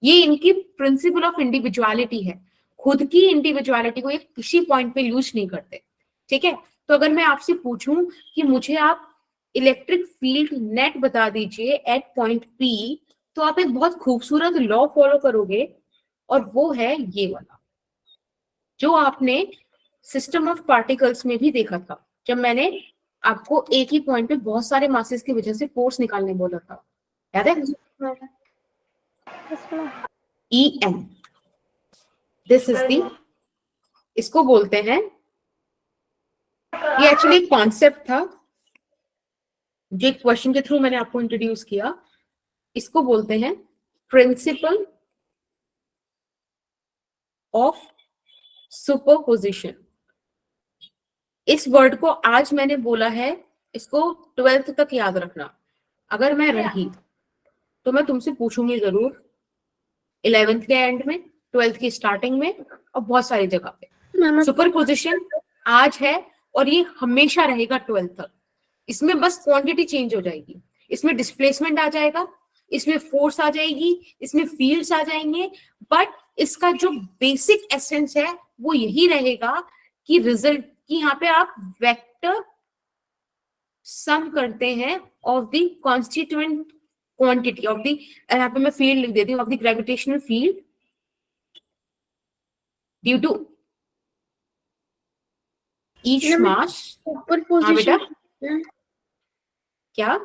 ये इनकी प्रिंसिपल ऑफ इंडिविजुअलिटी है, खुद की इंडिविजुअलिटी को ये किसी पॉइंट पे यूज नहीं करते, ठीक है। तो अगर मैं आपसे पूछूं कि मुझे आप इलेक्ट्रिक फील्ड नेट बता दीजिए एट पॉइंट पी, तो आप एक बहुत खूबसूरत लॉ फॉलो करोगे, और वो है ये वाला, जो आपने सिस्टम ऑफ पार्टिकल्स में भी देखा था, जब मैंने आपको एक ही पॉइंट पे बहुत सारे मासेस की वजह से फोर्स निकालने बोला था, याद है? EM, दिस इज दी, इसको बोलते हैं, ये एक्चुअली एक कॉन्सेप्ट था जो एक क्वेश्चन के थ्रू मैंने आपको इंट्रोड्यूस किया। इसको बोलते हैं प्रिंसिपल ऑफ सुपरपोजिशन। इस वर्ड को आज मैंने बोला है, इसको 12th तक याद रखना। अगर मैं रही तो मैं तुमसे पूछूंगी जरूर 11th के एंड में, 12th की स्टार्टिंग में, और बहुत सारी जगह पे। सुपरपोजिशन आज है और ये हमेशा रहेगा 12th तक। इसमें बस क्वांटिटी चेंज हो जाएगी, इसमें डिस्प्लेसमेंट आ जाएगा, इसमें फोर्स आ जाएगी, इसमें फील्ड्स आ जाएंगे, बट इसका जो बेसिक एसेंस है वो यही रहेगा कि रिजल्ट, कि यहाँ पे आप वेक्टर सम करते हैं of the constituent quantity of the, यहाँ पे मैं फील्ड लिख देती हूँ, of the gravitational field due to each mass. Superposition क्या?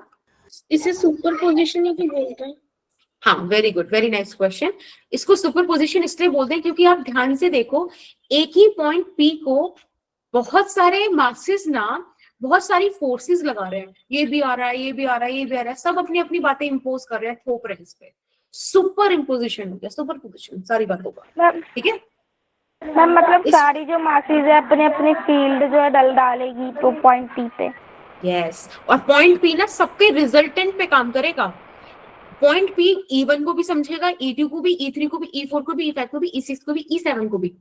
इसे सुपरपोजिशन ही क्यों बोलते हैं? हाँ, very good, very nice question. इसको सुपरपोजिशन इसलिए बोलते हैं क्योंकि आप ध्यान से देखो, एक ही पॉइंट पी को बहुत सारे मासेस ना, बहुत सारी फोर्सेस लगा रहे हैं, ये भी आ रहा है, ये भी आ रहा है, ये भी आ रहा है, सब अपनी अपनी बातें इंपोज कर रहे हैं, थोप रहे हैं इस पे। सुपर इम्पोजिशन हो गया, सुपर पोजिशन, सारी बात होगा, ठीक है मैम। मतलब सारी जो मासेस है अपने अपने फील्ड जो है डालेगी तो पॉइंट पी पे। यस, और पॉइंट पी ना सबके रिजल्टेंट पे काम करेगा। पॉइंट पी E1 को भी समझेगा, E2 को भी, E3 को भी, E4 को भी, E5 को भी, E6 को भी, E7 को भी,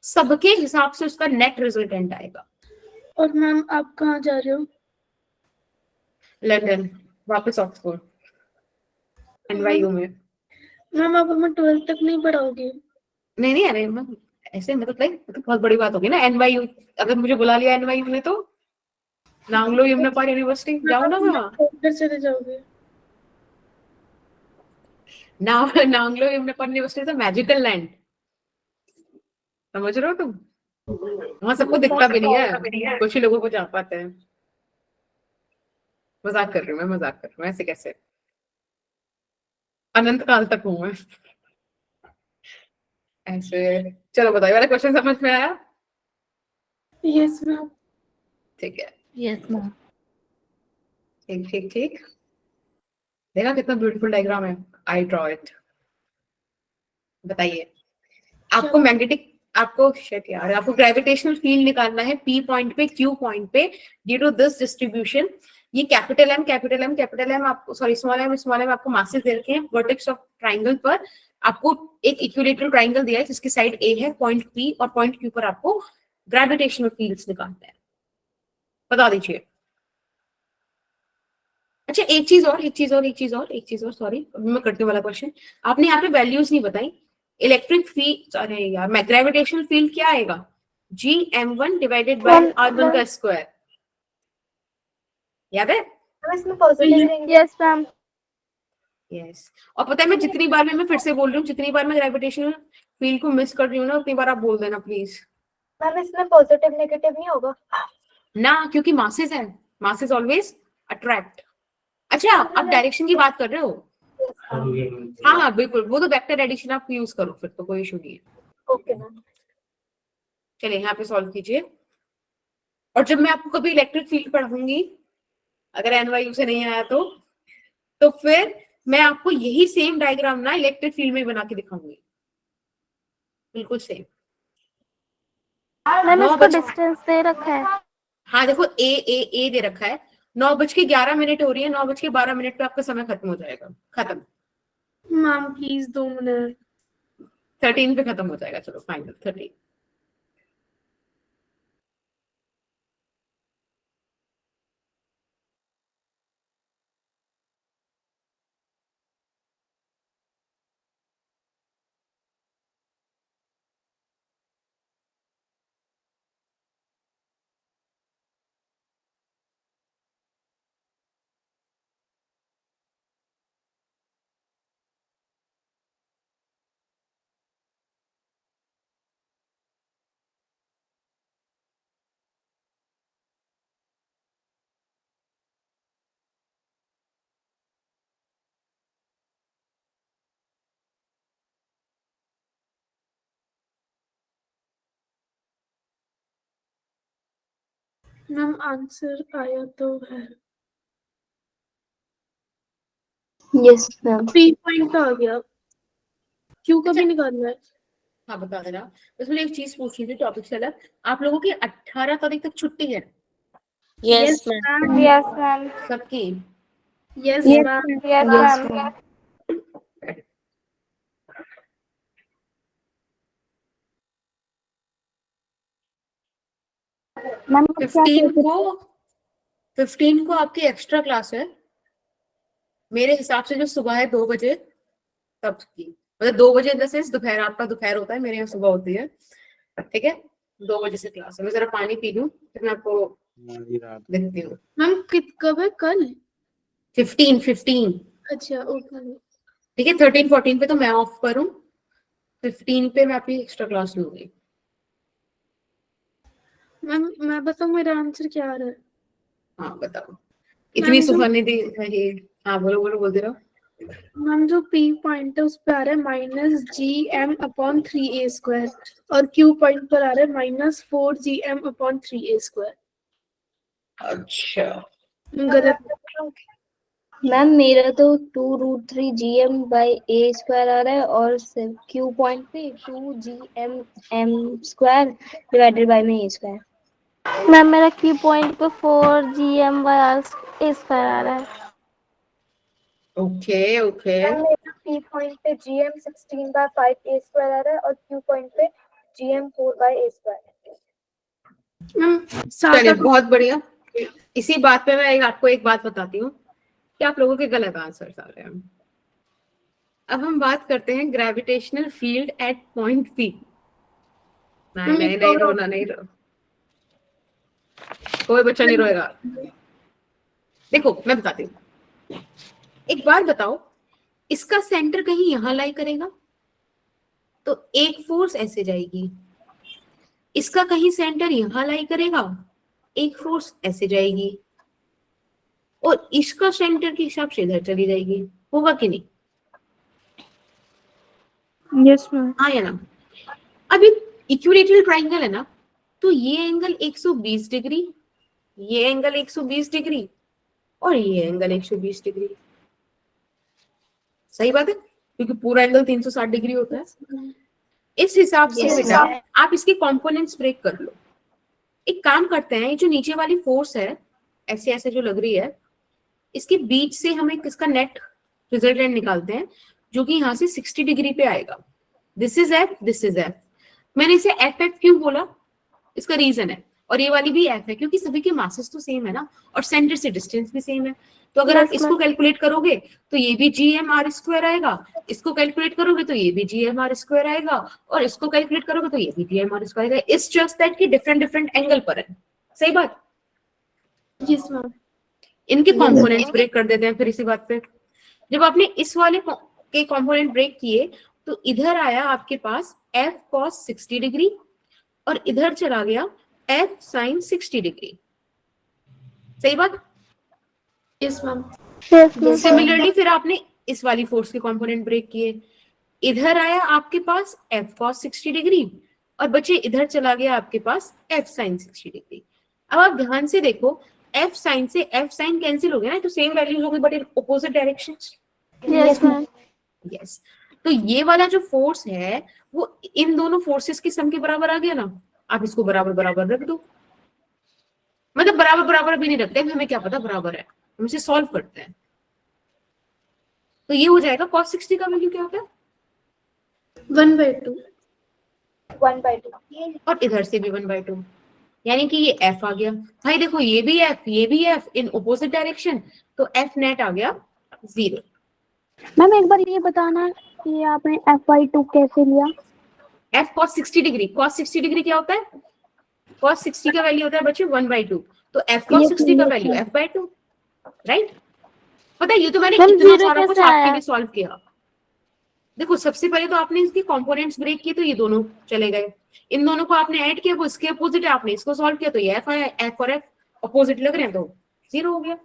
सबके हिसाब से उसका नेट रिजल्टेंट आएगा। और मैम आप कहाँ जा रहे हो? लंदन, वापस ऑक्सफोर्ड, NYU में। मैम आप हमें 12th तक नहीं पढ़ाओगे? नहीं नहीं, अरे मैम ऐसे मतलब लाइक तो बहुत बड़ी बात होगी ना, NYU, अगर मुझे बुला लिया NYU में तो नांगलो यमुना पार यूनिवर्सिटी जाऊँ ना मैं वहाँ। उधर चले जाओगे? नांगलो यमुनापन यूनिवर्सिटी मैजिकल लैंड, समझ रहे हो तुम? वहां सबको दिखता भी नहीं है, कुछ ही लोगों को जा पाते हैं। मजाक कर रही हूँ मैं, मजाक कर रही हूँ, ऐसे कैसे, अनंत काल तक हूँ मैं ऐसे। चलो बताइए, वाला क्वेश्चन समझ में आया? Yes ma'am. ठीक है, यस मैम। ठीक ठीक ठीक। देखा कितना ब्यूटीफुल डायग्राम है, आई ड्रॉ इट। बताइए, आपको मैग्नेटिक, आपको शिट यार, आपको ग्रेविटेशनल फील्ड निकालना है पी पॉइंट पे, क्यू पॉइंट पे, ड्यू टू दिस डिस्ट्रीब्यूशन। ये capital M capital M capital M आपको, सॉरी स्मॉल एम आपको मासेस दे रखे हैं वर्टेक्स ऑफ ट्राइंगल पर। आपको एक इक्विलेटरल ट्राइंगल दिया है जिसकी साइड ए है, पॉइंट पी और पॉइंट क्यू पर आपको ग्रेविटेशनल फील्ड्स निकालना है। बता दीजिए। अच्छा एक चीज और सॉरी, अभी मैं करती हूँ वाला क्वेश्चन। आपने यहाँ पे वैल्यूज नहीं बताई। इलेक्ट्रिक फील्ड, अरे यार, ग्रेविटेशनल फील्ड क्या आएगा? Gm1 डिवाइडेड बाय r1 का स्क्वायर, याद है? मैम इसमें positive negative. Yes ma'am. Yes. और पता है मैं जितनी बार मैं फिर से बोल रही हूँ, जितनी बार मैं ग्रेविटेशनल फील्ड को मिस कर रही हूँ ना, उतनी बार आप बोल देना प्लीज। मैम इसमें पॉजिटिव नेगेटिव नहीं होगा ना, क्योंकि मासेस है, मासेस ऑलवेज अट्रैक्ट। अच्छा आप डायरेक्शन की बात कर रहे हो? हाँ हाँ बिल्कुल, वो तो वेक्टर एडिशन आप यूज करो, फिर तो कोई इशू नहीं है। Okay ma'am. चलिए यहाँ पे सॉल्व कीजिए। और जब मैं आपको कभी इलेक्ट्रिक फील्ड पढ़ाऊंगी, अगर एनवायू से नहीं आया तो फिर मैं आपको यही सेम डायग्राम ना इलेक्ट्रिक फील्ड में बना के दिखाऊंगी, बिल्कुल सेम। मैम 9 इसको डिस्टेंस दे रखा है। हाँ देखो, ए दे रखा है। 9:11 हो रही है, 9:12 पे आपका समय खत्म हो जाएगा, खत्म। Ma'am please 2 minute. 13 पे खत्म हो जाएगा, चलो फाइनल 13। मैम आंसर आया तो है। Yes ma'am. 3 पॉइंट आ गया। क्यों कभी निकालना है? हाँ बता देना। बस मुझे एक चीज पूछनी थी टॉपिक से अलग, आप लोगों की 18 तारीख तक छुट्टी है? Yes ma'am. Yes ma'am. सबकी? Yes ma'am. Yes ma'am. Ma'am 15 को आपकी एक्स्ट्रा क्लास है मेरे हिसाब से, जो सुबह है 2 बजे तब की, मतलब 2 बजे इन द सेंस दोपहर, आपका दोपहर होता है, मेरे यहाँ सुबह होती है, ठीक है? 2 बजे से क्लास है। मैं जरा पानी पी लूं, फिर मैं आपको देखती हूँ। मैम कब है? कल 15। अच्छा ओके। ठीक है, 13 14 पे तो मैं ऑफ पर हूँ, 15 पे मैं आपकी एक्स्ट्रा क्लास लूंगी। मैम मैं बताऊँ मेरा आंसर क्या आ रहा है? हाँ बताओ, इतनी सुहानी दी है। हाँ बोलो बोलो, बोलते रहो। मैम जो P पॉइंट है उस पे आ रहा है -GM/3a² और Q पॉइंट पर आ रहा है -4GM/3a²। अच्छा गलत? मैम मेरा तो 2√3 GM/a² आ रहा है और Q पॉइंट पे 2GM/m² डिवाइडेड बाय में a²। मैम मेरा की पॉइंट पे 4GM/r² आ रहा है। Okay okay. मैम मेरा P पॉइंट पे GM16/5a² आ रहा है और Q पॉइंट पे GM4/a²। मैम चलिए बहुत बढ़िया। इसी बात पे मैं आपको एक बात बताती हूँ कि आप लोगों के गलत आंसर आ रहे हैं। अब हम बात करते हैं gravitational field at point P. नहीं रोना, नहीं रो, कोई बच्चा नहीं रोएगा। देखो मैं बताती हूँ, एक बार बताओ, इसका सेंटर कहीं यहां लाई करेगा, तो एक फोर्स ऐसे जाएगी। इसका कहीं सेंटर यहां लाई करेगा, एक फोर्स ऐसे जाएगी, और इसका सेंटर के हिसाब से इधर चली जाएगी। होगा कि नहीं? Yes ma'am. हाँ या ना? अभी इक्विलैटरल ट्राइंगल है ना, तो ये एंगल 120 डिग्री, ये एंगल 120 डिग्री, और ये एंगल 120 डिग्री। सही बात है, क्योंकि पूरा एंगल 360 डिग्री होता है। इस हिसाब से बेटा आप इसके कंपोनेंट्स ब्रेक कर लो। एक काम करते हैं, ये जो नीचे वाली फोर्स है ऐसे ऐसे जो लग रही है, इसके बीच से हम एक इसका नेट रिजल्टेंट निकालते हैं, जो कि यहाँ से 60 डिग्री पे आएगा। This is F, this is F. मैंने इसे एफ एफ क्यों बोला, इसका रीजन है। और ये वाली भी एफ है, क्योंकि सभी के मासेस तो सेम है ना, और सेंटर से डिस्टेंस भी सेम है। तो अगर आप इसको कैलकुलेट करोगे तो ये भी GM_r² आएगा, इसको कैलकुलेट करोगे तो ये भी GM_r² आएगा, और इसको कैलकुलेट करोगे तो ये भी GM_r² आएगा। इट्स जस्ट दैट कि डिफरेंट डिफरेंट एंगल पर है। सही बात? Yes ma'am. इनके कंपोनेंट्स ब्रेक कर देते हैं फिर इसी बात पे। जब आपने इस वाले के कंपोनेंट ब्रेक किए तो इधर आया आपके पास F cos 60 डिग्री, और इधर चला गया F sin 60 डिग्री। सही बात? Yes ma'am. सिमिलरली फिर आपने इस वाली फोर्स के कंपोनेंट ब्रेक किए, इधर आया आपके पास F cos 60 डिग्री, और बचे इधर चला गया आपके पास F sin 60 डिग्री। अब आप ध्यान से देखो, F sin से F sin कैंसिल हो गया ना, तो सेम वैल्यूज हो गई but in opposite directions. Yes ma'am. Yes, तो ये वाला जो फोर्स है वो इन दोनों फोर्सेस के सम के बराबर आ गया ना। आप इसको बराबर बराबर रख दो, मतलब बराबर बराबर भी नहीं रखते, हमें क्या पता बराबर है, हम इसे सॉल्व करते हैं। तो ये हो जाएगा cos 60 का वैल्यू क्या होता है? 1/2। 1/2। और इधर से भी 1/2, यानी कि ये F आ गया। भाई देखो, ये भी F, ये भी F इन ऑपोजिट डायरेक्शन, तो F नेट आ गया 0। मैम एक बार ये बताना कि आपने F/2 कैसे लिया? F cos 60 degree, cos 60 degree क्या होता है? cos 60 का वैल्यू होता है बच्चे 1/2, तो F cos 60 का वैल्यू F/2, राइट? पता है, ये तो मैंने इतना सारा कुछ आपके लिए सॉल्व किया। देखो, सबसे पहले तो आपने इसके कंपोनेंट्स ब्रेक किए, तो ये दोनों चले गए। इन दोनों को आपने ऐड किया, वो इसके अपोजिट है, आपने इसको सॉल्व किया, तो ये F आया। F और F अपोजिट लग रहे हैं, तो 0 हो गया।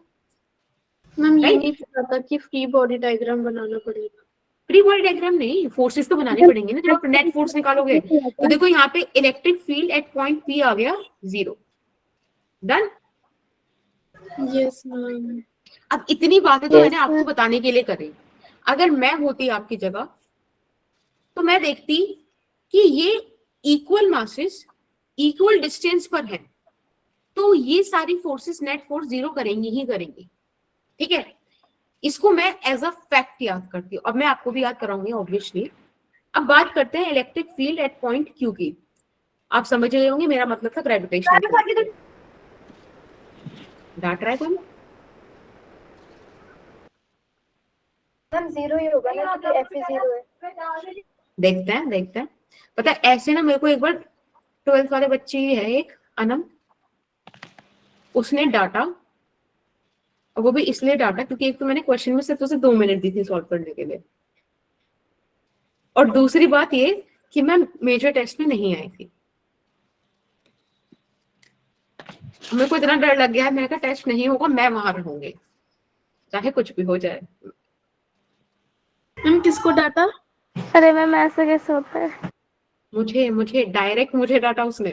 मैम ये नहीं पता था कि फ्री बॉडी डायग्राम बनाना पड़ेगा। फ्री बॉडी डायग्राम नहीं, फोर्सेस तो बनाने पड़ेंगे ना जब आप नेट फोर्स निकालोगे। तो देखो यहाँ पे electric field at point P आ गया 0। डन? Yes ma'am. अब इतनी बातें तो मैंने आपको बताने के लिए करी। अगर मैं होती आपकी जगह तो मैं देखती कि ये इक्वल मासेस इक्वल डिस्टेंस पर है, तो ये सारी फोर्सेस नेट फोर्स 0 करेंगी ही करेंगी। ठीक है, इसको मैं एज अ फैक्ट याद करती हूँ। अब मैं आपको भी याद कराऊंगी ऑब्वियसली। अब बात करते हैं electric field at point Q की। आप समझ गए होंगे मेरा मतलब था ग्रेविटेशन। डांट रहा है कोई? मैम 0 ही होगा ना, क्योंकि F 0 है। देखते हैं। पता है, ऐसे ना मेरे को एक बार 12th वाले बच्चे ही है एक अनम, उसने डाटा, और वो भी इसलिए डाटा क्योंकि एक तो मैंने क्वेश्चन में सिर्फ उसे 2 मिनट दी थी सॉल्व करने के लिए, और दूसरी बात ये कि मैं मेजर टेस्ट में नहीं आई थी। मेरे को इतना डर लग गया है, मैंने कहा टेस्ट नहीं होगा, मैं वहां रहूंगी चाहे कुछ भी हो जाए। मैम किसको डाटा? अरे मैम ऐसे कैसे होता है? मुझे डायरेक्ट मुझे डाटा उसने।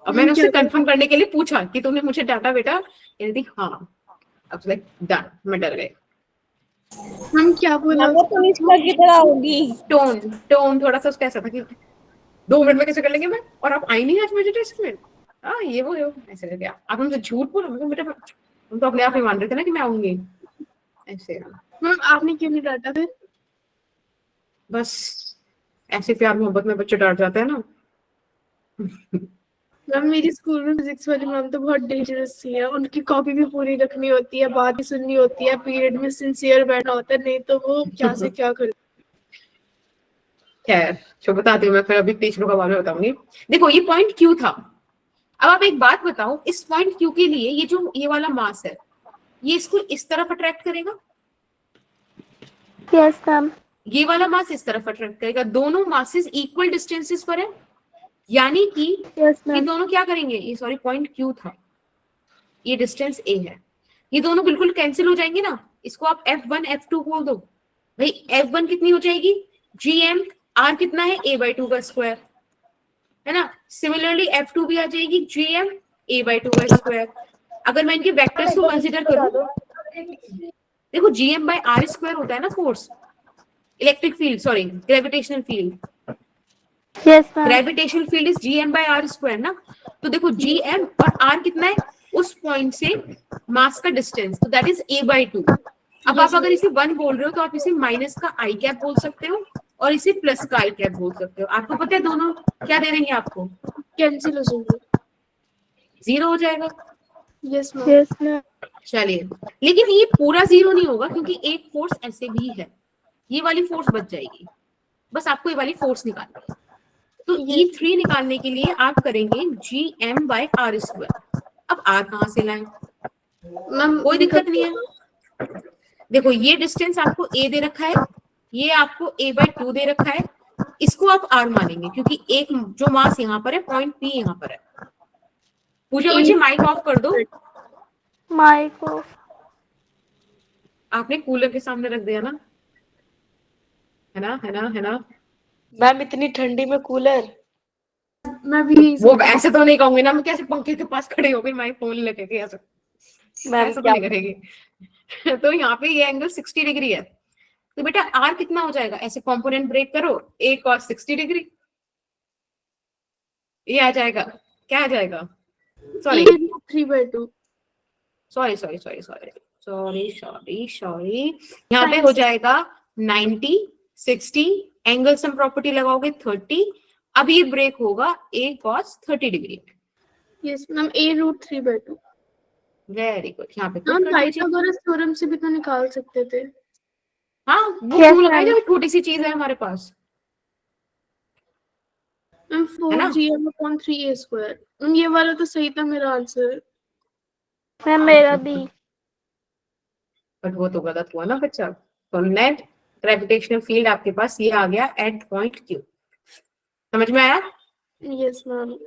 अब मैंने उससे कंफर्म करने के लिए पूछा कि तुमने मुझे डाटा बेटा? कहती हाँ। अब लाइक डन, मैं डर गई। हम क्या बोला? की तरह होगी। टोन थोड़ा सा उसका ऐसा था कि 2 मिनट में कैसे कर लेंगे मैं, और आप आई नहीं आज मुझे टेस्ट में। हाँ ये वो ऐसे कर गया। आप हमसे झूठ बोलो, बेटा हम तो अपने आप ही मान रहे थे ना कि मैं आऊंगी ऐसे। मैम आपने क्यों नहीं डाटा फिर? बस ऐसे प्यार मोहब्बत में बच्चे डर जाते हैं ना। मैम मेरी स्कूल में फिजिक्स वाली मैम तो बहुत डेंजरस थी है। उनकी कॉपी भी पूरी रखनी होती है, बात भी सुननी होती है, पीरियड में सिंसियर बैठना होता है, नहीं तो वो क्या से क्या कर। खैर जो बताती हूँ मैं, फिर अभी टीचरों का बारे में बताऊंगी। देखो ये पॉइंट Q था। अब आप एक बात बताओ, इस पॉइंट Q के लिए ये जो ये वाला मास है, ये इसको इस तरफ अट्रैक्ट करेगा? Yes ma'am. ये वाला मास इस तरफ अट्रैक्ट करेगा, दोनों मासेस इक्वल डिस्टेंसेस पर है, यानी कि यस ये मैम। दोनों क्या करेंगे, ये सॉरी पॉइंट क्यू था, ये डिस्टेंस ए है, ये दोनों बिल्कुल कैंसिल हो जाएंगे ना, इसको आप F1 F2 बोल दो भाई। F1 कितनी हो जाएगी, GM, R कितना है, a/2 का स्क्वायर है ना। सिमिलरली F2 भी आ जाएगी, GM a/2 का स्क्वायर। अगर मैं इनके वेक्टर्स को कंसीडर करूं, देखो GM/R² होता है ना force, electric field sorry gravitational field, yes ma'am. Gravitational field is GM/R² ना। तो देखो GM और R कितना है, उस पॉइंट से मास का डिस्टेंस, तो दैट इज a/2। अब आप अगर इसे 1 बोल रहे हो तो आप इसे माइनस का i कैप बोल सकते हो और इसे प्लस का i कैप बोल सकते हो। आपको पता है दोनों क्या दे देंगे आपको, कैंसिल हो जाएंगे। 0 हो जाएगा। Yes ma'am. Yes ma'am. चलिए, लेकिन ये पूरा 0 नहीं होगा क्योंकि एक फोर्स ऐसे भी है, ये वाली फोर्स बच जाएगी, बस आपको ये वाली फोर्स निकालनी है। तो E3 निकालने के लिए आप करेंगे GM/R²। अब R कहाँ से लाएं, मैम कोई दिक्कत नहीं है। देखो ये डिस्टेंस आपको A दे रखा है, ये आपको a/2 दे रखा है, इसको आप R मानेंगे क्योंकि एक जो मास यहाँ पर है, पॉइंट P यहाँ पर है। पूजा बच्चे माइक ऑफ कर दो, माइक ऑफ। आपने कूलर के सामने रख दिया ना, है ना, है ना, है ना। मैम इतनी ठंडी में कूलर। मैं भी वो ऐसे तो नहीं कहूंगी ना, मैं कैसे पंखे के पास खड़े हो गई माइक फोन लेके के, ऐसा मैम ऐसा तो क्या नहीं करेगी। तो यहाँ पे ये एंगल 60 डिग्री है, तो बेटा R कितना हो जाएगा, ऐसे कंपोनेंट ब्रेक करो, a cos 60 डिग्री, ये आ जाएगा, क्या आ जाएगा, sorry 3/2। Sorry sorry sorry sorry sorry sorry sorry, यहाँ पे हो जाएगा 90 60, एंगल सम प्रॉपर्टी लगाओगे 30, अब ये ब्रेक होगा a cos 30 degree. Yes ma'am, a√3/2। Very good, यहाँ पे हम put कर दीजिए। पाइथागोरस थ्योरम से भी तो निकाल सकते थे। हाँ वो Yes, क्यों लगाए ma'am. जब छोटी सी चीज है हमारे पास, मैम है ना। 4GM/3a²। ये वाला तो सही था मेरा आंसर। मैम मेरा भी। बट वो तो गलत हुआ ना बच्चा। तो नेट ग्रेविटेशनल फील्ड आपके पास ये आ गया एट पॉइंट Q, समझ में आया। Yes ma'am.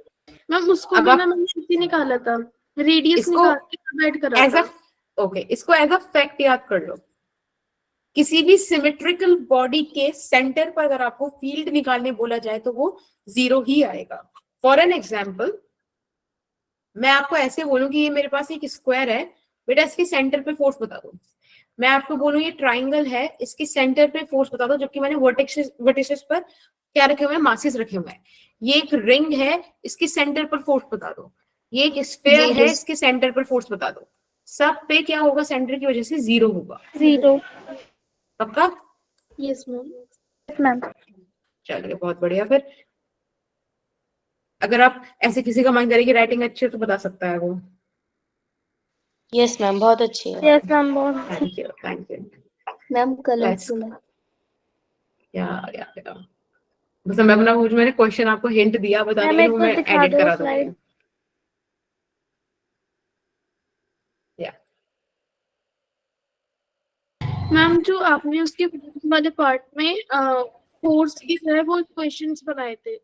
मैम उसको अब भी आप ना मैंने किसी निकाला था, रेडियस इसको निकाल के ऐड करा एज अ था। ओके, इसको एज अ फैक्ट याद कर लो, किसी भी सिमेट्रिकल बॉडी के सेंटर पर अगर आपको फील्ड निकालने बोला जाए तो वो 0 ही आएगा। फॉर एन एग्जाम्पल, मैं आपको ऐसे बोलूं कि ये मेरे पास एक स्क्वायर है, बेटा इसके सेंटर पे फोर्स बता दो। मैं आपको बोलूं ये ट्राइंगल है, इसके सेंटर पे फोर्स बता दो, जबकि मैंने वर्टिसेस पर क्या रखे हुए हैं, मासेस रखे हुए हैं। ये एक रिंग है, इसके सेंटर पर फोर्स बता दो। ये एक स्फीयर है, इसके सेंटर पर फोर्स बता दो। सब पे क्या होगा, सेंटर की वजह से 0 होगा। 0। पक्का। Yes ma'am. Yes ma'am. चलिए बहुत बढ़िया। फिर अगर आप ऐसे किसी का मन करे कि राइटिंग अच्छी है तो बता सकता है वो। यस मैम बहुत अच्छी है। यस मैम बहुत। Thank you thank you. Ma'am Let's colourful है। या बस मैं अपना वो जो मैंने क्वेश्चन आपको हिंट दिया बताने मैम के लिए, एक वो बार मैं दिखा एडिट दो करा स्लाइड। दूंगी। या मैम जो आपने उसके वाले पार्ट में फोर्स की जो है वो क्वेश्चंस बनाए थे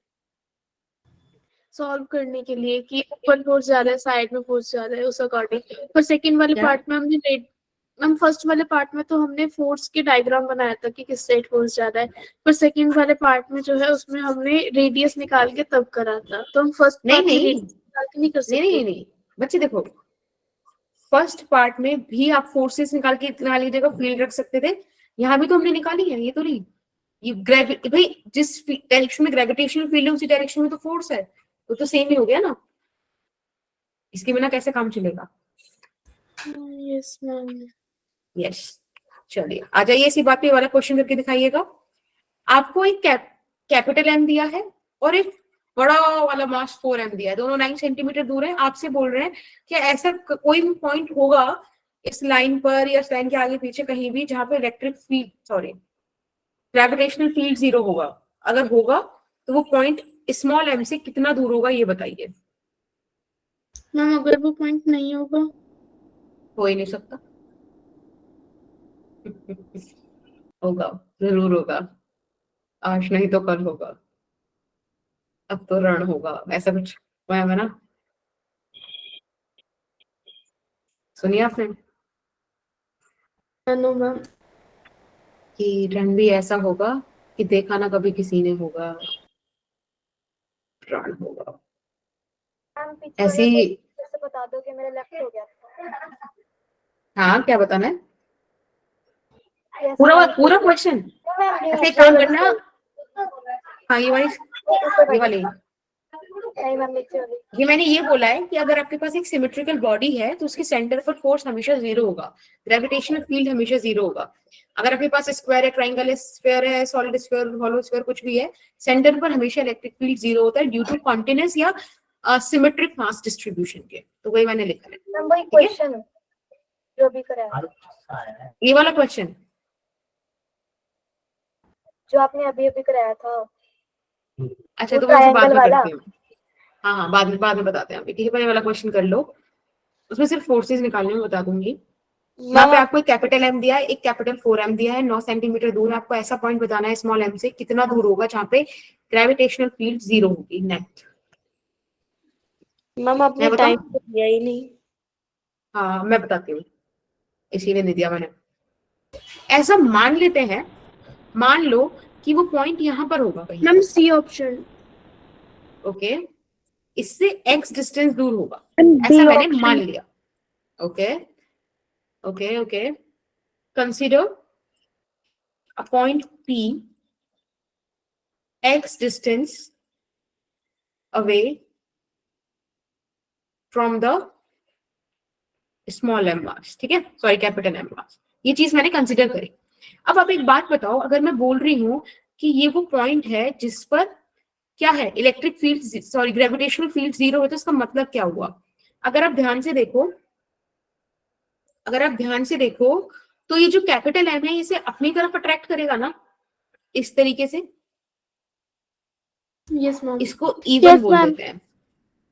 सॉल्व करने के लिए कि ऊपर फोर्स ज्यादा है, साइड में फोर्स ज्यादा है, उस अकॉर्डिंग। पर सेकंड वाले क्या? पार्ट में हमने मैम फर्स्ट वाले पार्ट में तो हमने फोर्स के डायग्राम बनाया था कि किस साइड फोर्स ज्यादा है, पर सेकंड वाले पार्ट में जो है उसमें हमने रेडियस निकाल के तब करा था, तो हम फर्स्ट नहीं पार्ट में नहीं रेडियस निकाल के नहीं कर नहीं सकते। नहीं नहीं बच्चे देखो, फर्स्ट पार्ट में भी आप फोर्सेस निकाल के निकाल की जगह फील्ड रख सकते थे, यहाँ भी तो हमने निकाली है। ये तो नहीं, ये भाई जिस डायरेक्शन में ग्रेविटेशनल फील्ड है उसी डायरेक्शन में तो फोर्स है, तो सेम ही हो गया ना, इसके बिना कैसे काम चलेगा। Yes ma'am. यस चलिए आ जाइए, इसी बात पे वाला क्वेश्चन करके दिखाइएगा। आपको एक कैपिटल एम दिया है और एक बड़ा वाला मास 4m दिया है, दोनों 9 सेंटीमीटर दूर है। आपसे बोल रहे हैं कि ऐसा कोई भी पॉइंट होगा इस लाइन पर या इस लाइन के आगे पीछे कहीं भी जहां पे electric field sorry gravitational field 0 होगा। अगर होगा तो वो पॉइंट स्मॉल m से कितना दूर होगा ये बताइए। मैम अगर वो पॉइंट नहीं होगा, हो ही नहीं सकता। होगा, जरूर होगा, आज नहीं तो कल होगा, अब तो रण होगा, ऐसा कुछ मैम है ना, सुनिए आपने नो मैम। कि रण भी ऐसा होगा कि देखा ना कभी किसी ने होगा, रण होगा। मैम पीछे ऐसी वाला फिर से बता दो कि मेरा लेफ्ट हो गया। हाँ, क्या बताना है? Yes, पूरा ma'am. पूरा क्वेश्चन? No, ma'am, ऐसे एक ये काम वाली करना, हाँ ये वाली, ऊपर ये वाली। वाली, नहीं मैम, नीचे वाली। ये मैंने ये बोला है कि अगर आपके पास एक सिमेट्रिकल बॉडी है तो उसके सेंटर पर फोर्स हमेशा जीरो होगा, ग्रेविटेशनल फील्ड हमेशा जीरो होगा। अगर आपके पास स्क्वायर है, ट्राइंगल है, स्फीयर है, सॉलिड स्फीयर, हॉलो स्फीयर, कुछ भी है, सेंटर पर हमेशा इलेक्ट्रिक फील्ड जीरो होता है ड्यू टू कॉन्टिन्यूस या सिमेट्रिक मास डिस्ट्रीब्यूशन के। तो वही मैंने लिखा है, मैम वही ठीक है? क्वेश्चन जो अभी कराया, ये वाला क्वेश्चन जो आपने अभी अभी कराया था, अच्छा, वो तो मैं उसे बाद ट्रायंगल में वाला। करती हूँ। हाँ हाँ, बाद में बताते हैं अभी, ठीक है? पहले वाला क्वेश्चन कर लो, उसमें सिर्फ फोर्सेज निकालने में बता दूंगी। यहाँ मैम पे आपको एक कैपिटल एम दिया है, एक कैपिटल 4m दिया है, 9 सेंटीमीटर दूर। आपको ऐसा पॉइंट बताना है स्मॉल m से कितना दूर होगा जहाँ पे ग्रेविटेशनल फील्ड जीरो होगी नेट। मैम आपने मैं बताऊं? टाइम तो दिया ही नहीं। हाँ मैं बताती हूँ, इसीलिए नहीं दिया मैंने। ऐसा मान लेते हैं, मान लो कि वो पॉइंट यहाँ पर होगा कहीं, मैम सी ऑप्शन। ओके? इससे x डिस्टेंस दूर होगा, B ऐसा मैंने option. मान लिया। Okay okay okay, consider a point P x distance away from the small m मास, ठीक है? सॉरी, कैपिटल M मास। ये चीज मैंने कंसीडर करी। अब आप एक बात बताओ, अगर मैं बोल रही हूँ कि ये वो पॉइंट है जिस पर क्या है, electric field, sorry gravitational field zero है, तो इसका मतलब क्या हुआ? अगर आप ध्यान से देखो, अगर आप ध्यान से देखो तो ये जो कैपिटल M है इसे अपनी तरफ अट्रैक्ट करेगा ना, इस तरीके से। Yes ma'am. इसको E1 Yes, बोल ma'am. देते हैं।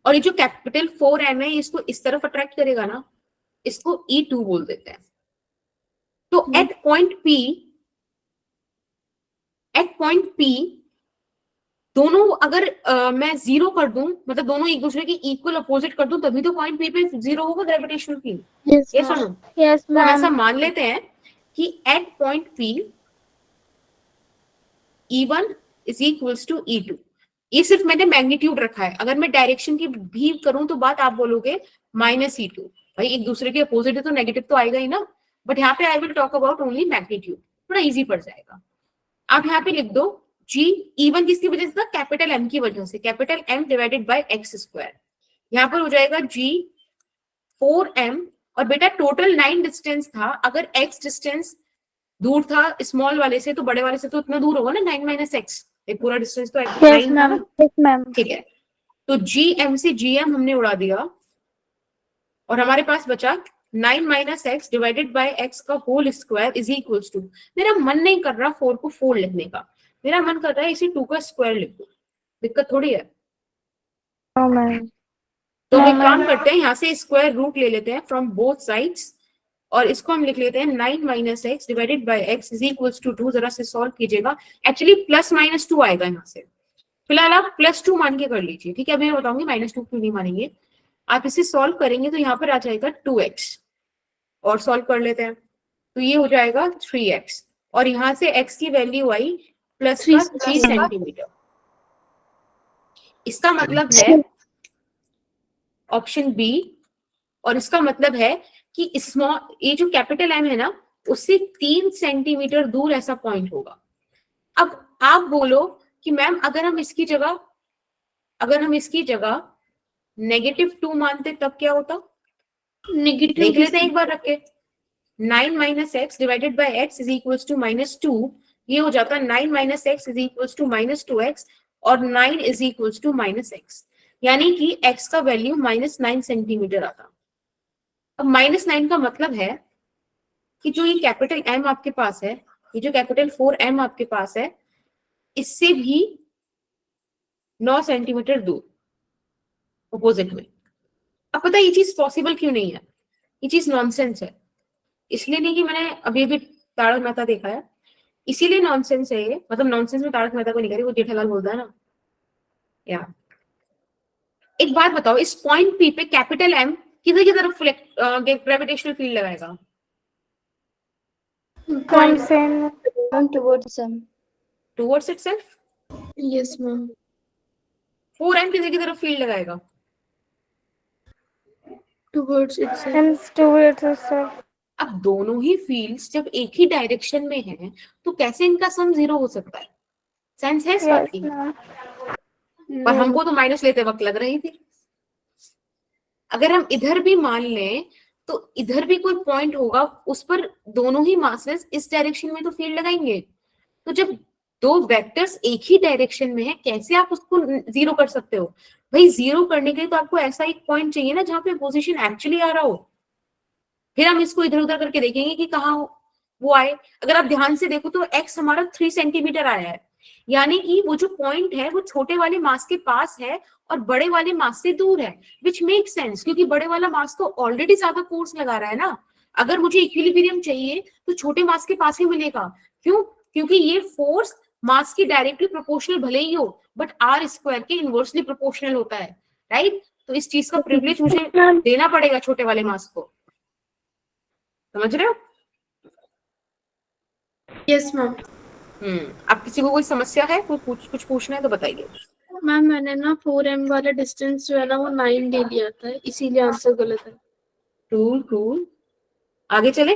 और ये जो कैपिटल 4M है इसको इस तरफ अट्रैक्ट करेगा ना, इसको E2 बोल देते हैं। तो एट पॉइंट P दोनों अगर मैं जीरो कर दूं, मतलब दोनों एक दूसरे के इक्वल अपोजिट कर दूं, तभी तो पॉइंट P पे जीरो होगा ग्रेविटेशनल फील्ड। यस ये सुनो, Yes, तो हम ऐसा ma'am. मान लेते हैं कि at point P E1 is equals to E2। ये सिर्फ मैंने मैग्नीट्यूड रखा है, अगर मैं डायरेक्शन की भी करूं तो बात आप बोलोगे -E2। भाई एक दूसरे के अपोजिट है तो नेगेटिव तो आएगा ही ना, बट यहाँ पे I will talk about only magnitude, थोड़ा इजी पड़ जाएगा। आप यहाँ पे लिख दो G E1 किसकी वजह से था? कैपिटल M की वजह से, capital M divided by x square. यहाँ पर हो जाएगा G 4m, और बेटा टोटल 9 डिस्टेंस था, अगर x डिस्टेंस दूर था स्मॉल वाले से तो बड़े वाले से तो इतना दूर होगा ना, 9 माइनस एक्स, एक पूरा डिस्टेंस तो Yes, 9 था ma'am. ना, Yes, ma'am. ठीक है? तो GM से GM हमने उड़ा दिया और हमारे पास बचा 9 minus x divided by x का whole square is equals to, मेरा मन नहीं कर रहा 4 को 4 लिखने का, मेरा मन कर रहा है इसे 2 का स्क्वायर लिख दो, दिक्कत थोड़ी है। No, ma'am. तो हम No, एक काम ma'am. करते हैं, यहाँ से स्क्वायर रूट ले लेते हैं फ्रॉम बोथ साइड्स, और इसको हम लिख लेते हैं 9 minus x divided by X is equals to 2। जरा से सॉल्व कीजिएगा, एक्चुअली प्लस माइनस 2 आएगा यहाँ से, फिलहाल आप +2 मान के कर लीजिए, ठीक है? अभी मैं बताऊंगी -2 क्यों नहीं मानेंगे। आप इसे सॉल्व करेंगे तो यहाँ पर आ जाएगा 2x, और सॉल्व कर लेते हैं तो ये हो जाएगा 3x, और यहाँ से x की वैल्यू आई प्लस का 3 सेंटीमीटर। इसका मतलब है ऑप्शन बी, और इसका मतलब है कि स्मॉल, ये जो कैपिटल M है ना उससे 3 सेंटीमीटर दूर ऐसा पॉइंट होगा। अब आप बोलो कि मैम अगर हम इसकी जगह -2 मानते तब क्या होता? नेगेटिव देख लेते हैं एक बार रख के। 9 minus x divided by X is equals to -2, ये हो जाता 9 minus X is equals to -2x, और 9 इज इक्वल्स टू -x, यानी कि x का वैल्यू -9 सेंटीमीटर आता। अब -9 का मतलब है कि जो ये कैपिटल M आपके पास है, ये जो कैपिटल 4M आपके पास है, इससे भी 9 सेंटीमीटर दूर अपोजिट में। अब पता है ये चीज पॉसिबल क्यों नहीं है? ये चीज नॉनसेंस है, इसलिए नहीं कि मैंने अभी अभी तारक मेहता देखा है, इसीलिए नॉनसेंस है ये, मतलब नॉनसेंस में तारक मेहता को नहीं करी, वो जेठालाल बोलता है ना। या एक बात बताओ, इस पॉइंट पी पे कैपिटल एम किधर की तरफ ग्रेविटेशनल फील्ड लगाएगा? Come same. Ma'am towards some. Towards itself. Yes ma'am. 4m किधर की तरफ फील्ड लगाएगा? Towards itself. Hence towards itself. अब दोनों ही फील्ड्स जब एक ही डायरेक्शन में हैं, तो कैसे इनका सम 0 हो सकता है? सेंस है इस बात Yes, की? ma'am. पर हमको तो माइनस लेते वक्त लग रही थी। अगर हम इधर भी मान लें तो इधर भी कोई पॉइंट होगा, उस पर दोनों ही मासेस इस डायरेक्शन में तो फील्ड लगाएंगे। तो जब दो वेक्टर्स एक ही डायरेक्शन में है, कैसे आप उसको 0 कर सकते हो? भाई 0 करने के लिए तो आपको ऐसा एक पॉइंट चाहिए ना जहां पे पोजीशन एक्चुअली आ रहा हो, फिर हम इसको इधर उधर करके देखेंगे कि कहाँ वो आए। अगर आप ध्यान से देखो तो x हमारा 3 सेंटीमीटर आया है, यानी कि वो जो पॉइंट है वो छोटे वाले मास के पास है और बड़े वाले मास से दूर है, विच मेक सेंस, क्योंकि बड़े वाला मास तो ऑलरेडी ज्यादा फोर्स लगा रहा है ना। अगर मुझे इक्विलिब्रियम चाहिए तो छोटे मास के पास ही मिलेगा। क्यों? क्योंकि ये फोर्स मास की डायरेक्टली प्रोपोर्शनल भले ही हो, बट आर स्क्वायर के इनवर्सली प्रोपोर्शनल होता है, राइट? तो इस चीज का प्रिविलेज मुझे देना पड़ेगा छोटे वाले मास को, समझ रहे हो? Yes ma'am. आप किसी को कोई समस्या है, कुछ पूछना है तो बताइए। मैम मैंने ना 4m वाला डिस्टेंस जो है ना वो 9 ले लिया था, इसीलिए आंसर गलत है। टूल आगे चले।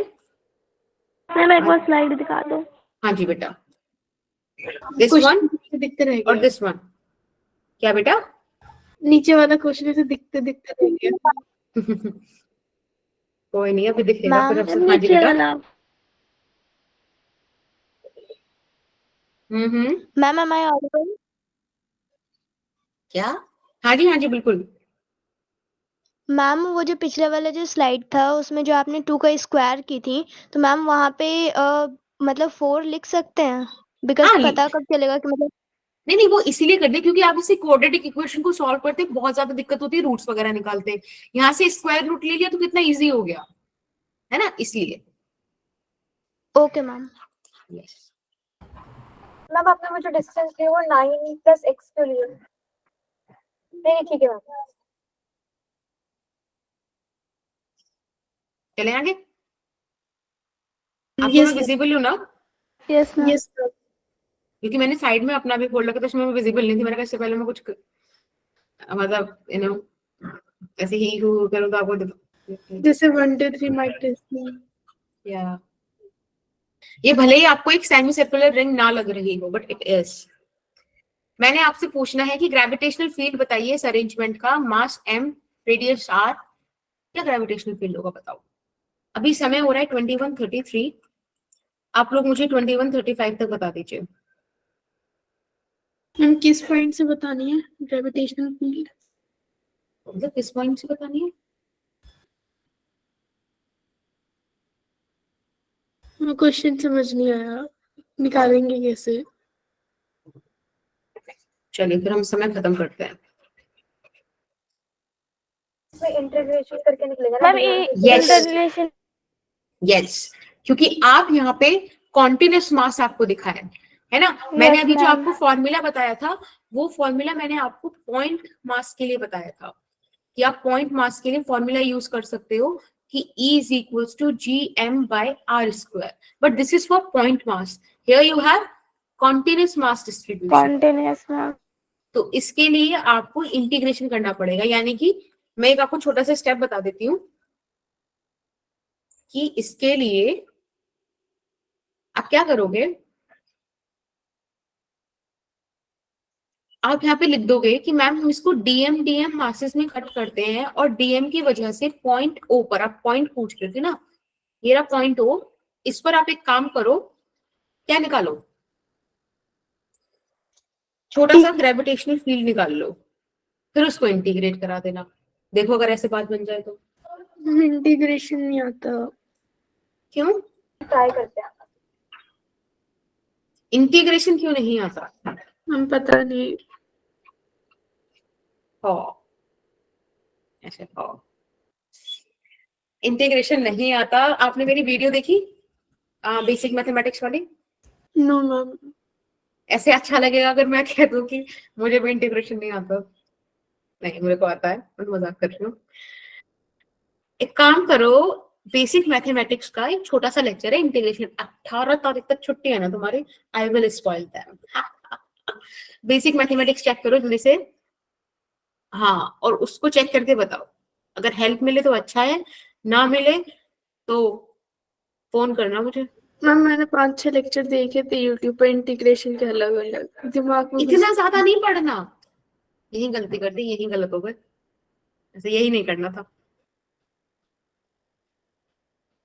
मैम एक बार स्लाइड दिखा दो। हाँ जी बेटा, दिस वन क्वेश्चन दिखते रह और गया, दिस वन। क्या बेटा? नीचे वाला क्वेश्चन से दिखते दिखते रह गया। कोई नहीं, अभी दिखेगा फिर। मैम हाँ जी नीचे बेटा। वाला। Ma'am am I audible? क्या? हाँ जी बिल्कुल। मैम वो जो पिछले वाला जो स्लाइड था उसमें जो आपने 2 का स्क्वायर की थी, तो मैम वहाँ पे मतलब 4 लिख सकते हैं? बिकॉज हाँ, पता कब चलेगा कि मतलब नहीं वो इसीलिए करते हैं क्योंकि आप इसे क्वाड्रेटिक इक्वेशन को सॉल्व करते हैं, बहुत ज्यादा दिक्कत होती है, रूट्स वगैरह निकालते हैं। यहाँ से स्क्वायर रूट ले लिया तो कितना इजी हो गया है ना, इसलिए। Okay ma'am. यस। मैम आपने मुझे डिस्टेंस दिया वो 9 + x के लिए। नहीं ठीक है मैम। चले आगे। आपको Yes, मैं विजिबल हूँ ना? Yes ma'am. Yes ma'am. क्योंकि मैंने साइड में अपना भी खोल रखा था, उसमें मैं विजिबल नहीं थी। मैंने कहा इससे पहले मैं कुछ मतलब ऐसे ही करूँ तो आपको जैसे 1 2 3 माइक टेस्ट। या ये भले ही आपको एक सेमी सर्कुलर रिंग ना लग रही हो, बट इट इज। मैंने आपसे पूछना है कि ग्रेविटेशनल फील्ड बताइए इस अरेंजमेंट का, मास m, रेडियस r, क्या ग्रेविटेशनल फील्ड होगा बताओ। अभी समय हो रहा है 21:33। आप लोग मुझे 21:35 तक बता दीजिए। मैम किस पॉइंट से बतानी है ग्रेविटेशनल फील्ड? मतलब किस पॉइंट से बतानी है? क्वेश्चन समझ नहीं आया, निकालेंगे कैसे? चलिए फिर हम समय खत्म करते हैं। इसमें इंटीग्रेशन करके निकलेगा ना। Ma'am Yes. इंटररिलेशन। यस, क्योंकि आप यहाँ पे कॉन्टिन्यूस मास आपको दिखा है ना। मैंने Yes, अभी जो ma'am. आपको फॉर्मूला बताया था, वो फॉर्मूला मैंने आपको पॉइंट मास के लिए बताया था कि आप पॉइंट मास के लिए फॉर्मूला यूज कर सकते हो कि E = gm/r², but this is for point mass. Here you have continuous mass distribution. Continuous ma'am. तो इसके लिए आपको इंटीग्रेशन करना पड़ेगा, यानी कि मैं एक आपको छोटा सा स्टेप बता देती हूँ कि इसके लिए आप क्या करोगे। आप यहाँ पे लिख दोगे कि मैम हम इसको डीएम मासेस में कट करते हैं और डीएम की वजह से पॉइंट ओ पर, आप पॉइंट पूछ रहे थे ना, ये रहा पॉइंट ओ, इस पर आप एक काम करो, क्या निकालो, छोटा सा ग्रेविटेशनल फील्ड निकाल लो, फिर उसको इंटीग्रेट करा देना। देखो अगर ऐसे बात बन जाए तो। इंटीग्रेशन नहीं आता। क्यों? ट्राई करते हैं। इंटीग्रेशन क्यों नहीं आता? हम पता नहीं। ऐसे इंटीग्रेशन नहीं आता। आपने मेरी वीडियो देखी बेसिक मैथमेटिक्स वाली? No ma'am. ऐसे अच्छा लगेगा अगर मैं कह दूं कि मुझे भी इंटीग्रेशन नहीं आता। नहीं, मेरे को आता है, मैं मजाक कर रही हूँ। एक काम करो, बेसिक मैथमेटिक्स का एक छोटा सा लेक्चर है, इंटीग्रेशन। 18 तारीख तक छुट्टी है ना तुम्हारी? I will spoil them. Basic mathematics check करो जल्दी से। हाँ, और उसको चेक करके बताओ। अगर हेल्प मिले तो अच्छा है, ना मिले तो फोन करना मुझे। मैम मैंने 5-6 लेक्चर देखे थे यूट्यूब पर इंटीग्रेशन के, अलग अलग, दिमाग में इतना ज्यादा नहीं पढ़ना। यही गलती कर दी, यही गलत हो गए। ऐसे यही नहीं करना था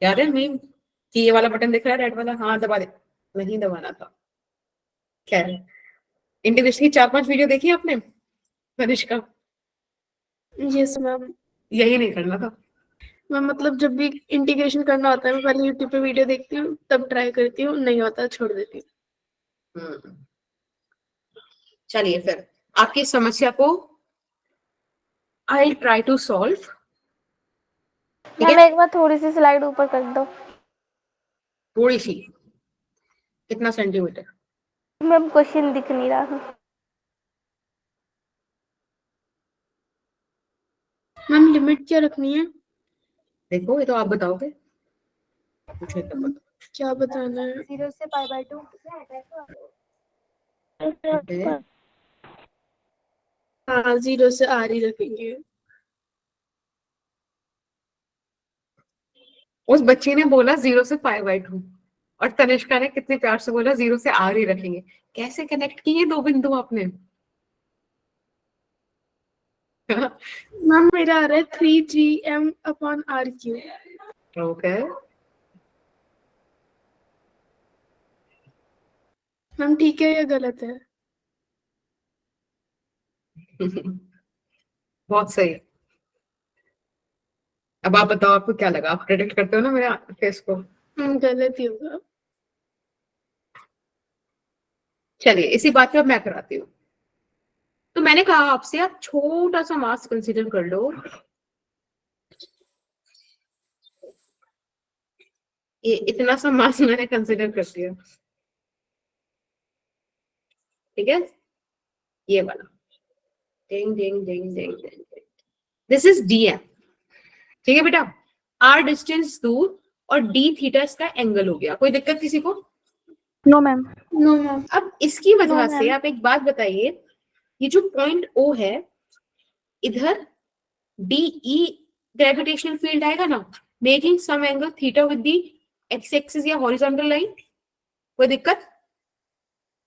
यार। नहीं कि ये वाला बटन दिख रहा है रेड वाला, हाँ दबा दे, नहीं दबाना था। खैर, इंटीग्रेशन की 4-5 वीडियो देखी आपने तनिष्का? Yes ma'am. यही नहीं करना था। मैं मतलब जब भी इंटीग्रेशन करना होता है मैं पहले यूट्यूब पे वीडियो देखती हूँ, तब ट्राई करती हूँ, नहीं होता छोड़ देती हूँ। चलिए फिर आपकी समस्या को आई ट्राई टू सॉल्व। ठीक मैम है, एक बार थोड़ी सी स्लाइड ऊपर कर दो। थोड़ी सी, कितना सेंटीमीटर? मैम क्वेश्चन दिख नहीं रहा। मैम लिमिट क्या रखनी है? देखो, ये तो आप बताओगे, मुझे तो पता। क्या बताना है? 0 से π/2। है। हाँ 0 से R ही रखेंगे। उस बच्ची ने बोला 0 से π/2 और तनिष्का ने कितने प्यार से बोला 0 से R ही रखेंगे। कैसे कनेक्ट किए दो बिंदु आपने? मैम मेरा आ रहा है 3gm/r3। ओके, मैम ठीक है या गलत है? बहुत सही। अब आप बताओ, आपको क्या लगा? आप प्रेडिक्ट करते हो ना मेरे फेस को। गलत ही होगा। चलिए, इसी बात पे अब मैं कराती हूँ। तो मैंने कहा आपसे, आप छोटा सा मास कंसीडर कर लो। ये इतना सा मास मैंने कंसीडर कर दिया, ठीक है? ये वाला डिंग डिंग डिंग डिंग डिंग, दिस इज डीएम। ठीक है बेटा, आर डिस्टेंस दूर और डी थीटा इसका एंगल हो गया। कोई दिक्कत किसी को? No ma'am. No ma'am. अब इसकी वजह No, से ma'am. आप एक बात बताइए, ये जो पॉइंट ओ है, इधर डीई ग्रेविटेशनल फील्ड आएगा ना, making some angle theta with the X axis या हॉरिजॉन्टल लाइन। कोई दिक्कत?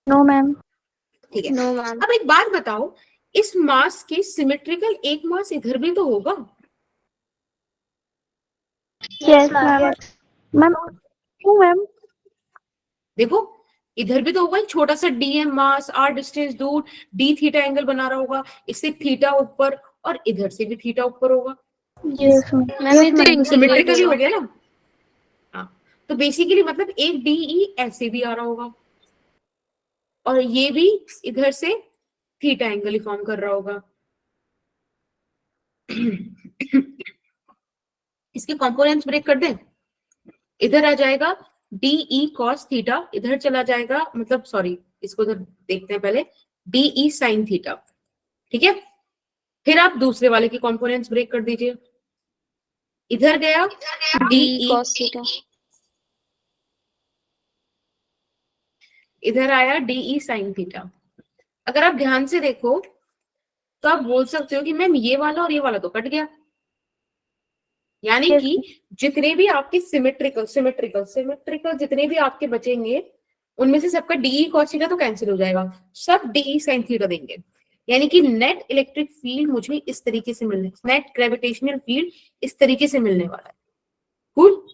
No ma'am. ठीक है। No ma'am. अब एक बात बताओ, इस मास के सिमेट्रिकल एक मास इधर भी तो होगा। Yes ma'am. मैम क्यों मैम? देखो, इधर भी तो होगा, एक छोटा सा डीएम मास, आर डिस्टेंस दूर, डी थीटा एंगल बना रहा होगा, इससे थीटा ऊपर और इधर से भी थीटा ऊपर होगा। Yes ma'am. सिमेट्रिकली हो गया ना? हाँ, तो बेसिकली मतलब एक डीई ऐसे भी आ रहा होगा और ये भी इधर से थीटा एंगल ही फॉर्म कर रहा होगा। इसके कंपोनेंट्स ब्रेक कर दें। इधर आ जाएगा डीई कॉस थीटा, इधर चला जाएगा, मतलब सॉरी, इसको इधर देखते हैं पहले, डीई साइन थीटा। ठीक है, फिर आप दूसरे वाले के कंपोनेंट्स ब्रेक कर दीजिए। इधर गया डीई cos theta. इधर आया डीई साइन थीटा। अगर आप ध्यान से देखो तो आप बोल सकते हो कि मैम ये वाला और ये वाला तो कट गया, यानी कि जितने भी आपके सिमेट्रिकल सिमेट्रिकल सिमेट्रिकल जितने भी आपके बचेंगे, उनमें से सबका डीई कॉस थीटा तो कैंसिल हो जाएगा, सब डीई साइन थीटा देंगे। यानी कि नेट इलेक्ट्रिक फील्ड मुझे इस तरीके से मिलने, नेट ग्रेविटेशनल फील्ड इस तरीके से मिलने वाला है। कूल?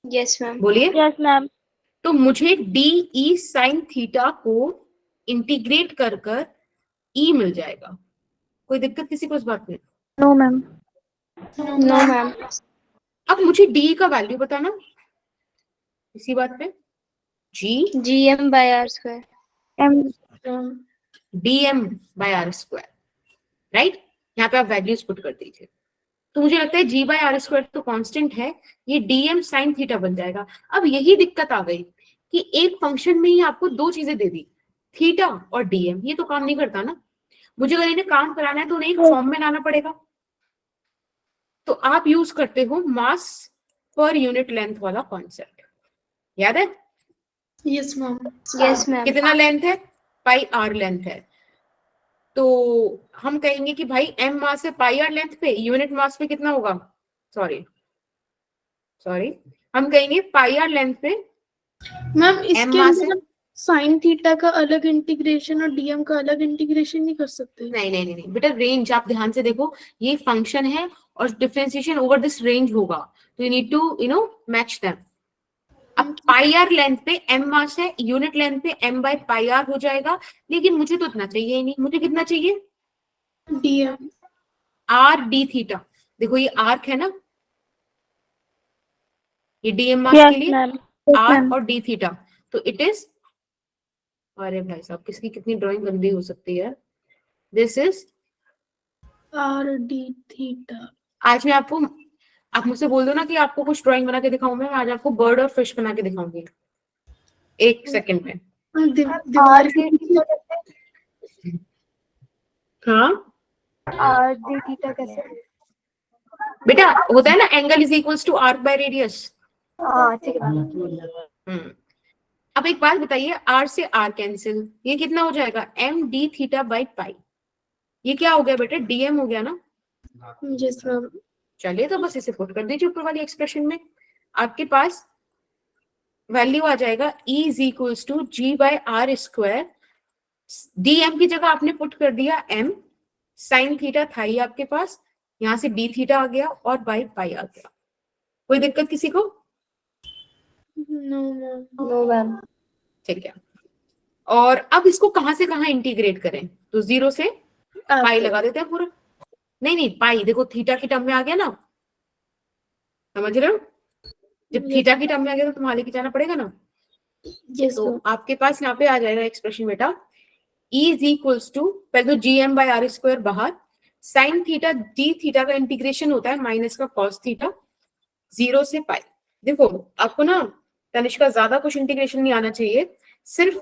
Yes, ma'am. बोलिए। Yes ma'am. तो मुझे डीई साइन थीटा को इंटीग्रेट कर कर ई मिल जाएगा। कोई दिक्कत किसी को इस बात में? No ma'am. No, ma'am. अब मुझे डी का वैल्यू बताना इसी बात पे। G Gm by r square. M. Dm by R square, right? यहाँ पे आप वैल्यूज पुट कर दीजिए। तो मुझे लगता है जी बाय आर स्क्वायर तो कांस्टेंट है, ये डीएम साइन थीटा बन जाएगा। अब यही दिक्कत आ गई कि एक फंक्शन में ही आपको दो चीजें दे दी, थीटा और डीएम, ये तो काम नहीं करता ना। मुझे अगर इन्हें काम कराना है तो उन्हें एक फॉर्म में लाना पड़ेगा। तो आप यूज करते हो मास पर यूनिट लेंथ वाला कॉन्सेप्ट, याद है? Yes ma'am. Yes, ma'am. कितना लेंथ है? पाई आर लेंथ है। तो हम कहेंगे कि भाई एम मास है पाई आर लेंथ पे, यूनिट मास पे कितना होगा? सॉरी हम कहेंगे पाई आर लेंथ पे मैम एम इसके मास है। अंदर साइन थीटा का अलग इंटीग्रेशन और डीएम का अलग इंटीग्रेशन नहीं कर सकते? नहीं बेटा, रेंज आप ध्यान से देखो, ये फंक्शन है और डिफरेंशिएशन ओवर दिस रेंज होगा, तो you need to match them. अब पाई आर लेंथ पे एम मास है, यूनिट लेंथ पे एम बाय पाई आर हो जाएगा, लेकिन मुझे तो इतना चाहिए ही नहीं। मुझे कितना चाहिए? डीएम। R D theta. देखो ये आर्क है ना, ये डीएम मास Yes, के लिए ma'am. आर और डी थीटा, तो इट इज, अरे भाई साहब किसकी कितनी ड्राइंग गंदी हो सकती है। This is R D theta. आज मैं आपको, आप मुझसे बोल दो ना कि आपको कुछ ड्राइंग बना के दिखाऊं, मैं आज आपको बर्ड और फिश बना के दिखाऊंगी 1 सेकंड में। दीवार आर डी थीटा कैसे? हाँ आर डी थीटा कैसे? बेटा, होता है ना angle is equals to arc by radius. हाँ ठीक है। अब एक बात बताइए, आर से आर कैंसिल, ये कितना हो जाएगा? M D theta by pi. ये क्या हो गया बेटा? डीएम हो गया ना। Yes ma'am. चलिए तो बस इसे पुट कर दीजिए ऊपर वाली एक्सप्रेशन में। आपके पास वैल्यू आ जाएगा E is equals to G by R square. Dm की जगह आपने पुट कर दिया m, साइन थीटा था ही आपके पास, यहां से डी थीटा आ गया और बाय पाई आ गया। कोई दिक्कत किसी को? No ma'am. No, ma'am. ठीक है। और अब इसको कहां से कहां इंटीग्रेट करें? तो 0 से पाई लगा देते हैं पूरा। नहीं पाई देखो थीटा की टर्म में आ गया ना, समझ रहे हो? जब थीटा की टर्म में आ गया तो तुम्हारे लेके जाना पड़ेगा ना। यस तो मैम। आपके पास यहाँ पे आ जाएगा एक्सप्रेशन बेटा, E इज इक्वल्स टू, पहले तो G M by R square बाहर, साइन थीटा डी थीटा का इंटीग्रेशन होता है माइनस का कॉस थीटा, 0 से पाई। देखो आपको ना तनिष्का ज्यादा कुछ इंटीग्रेशन नहीं आना चाहिए, सिर्फ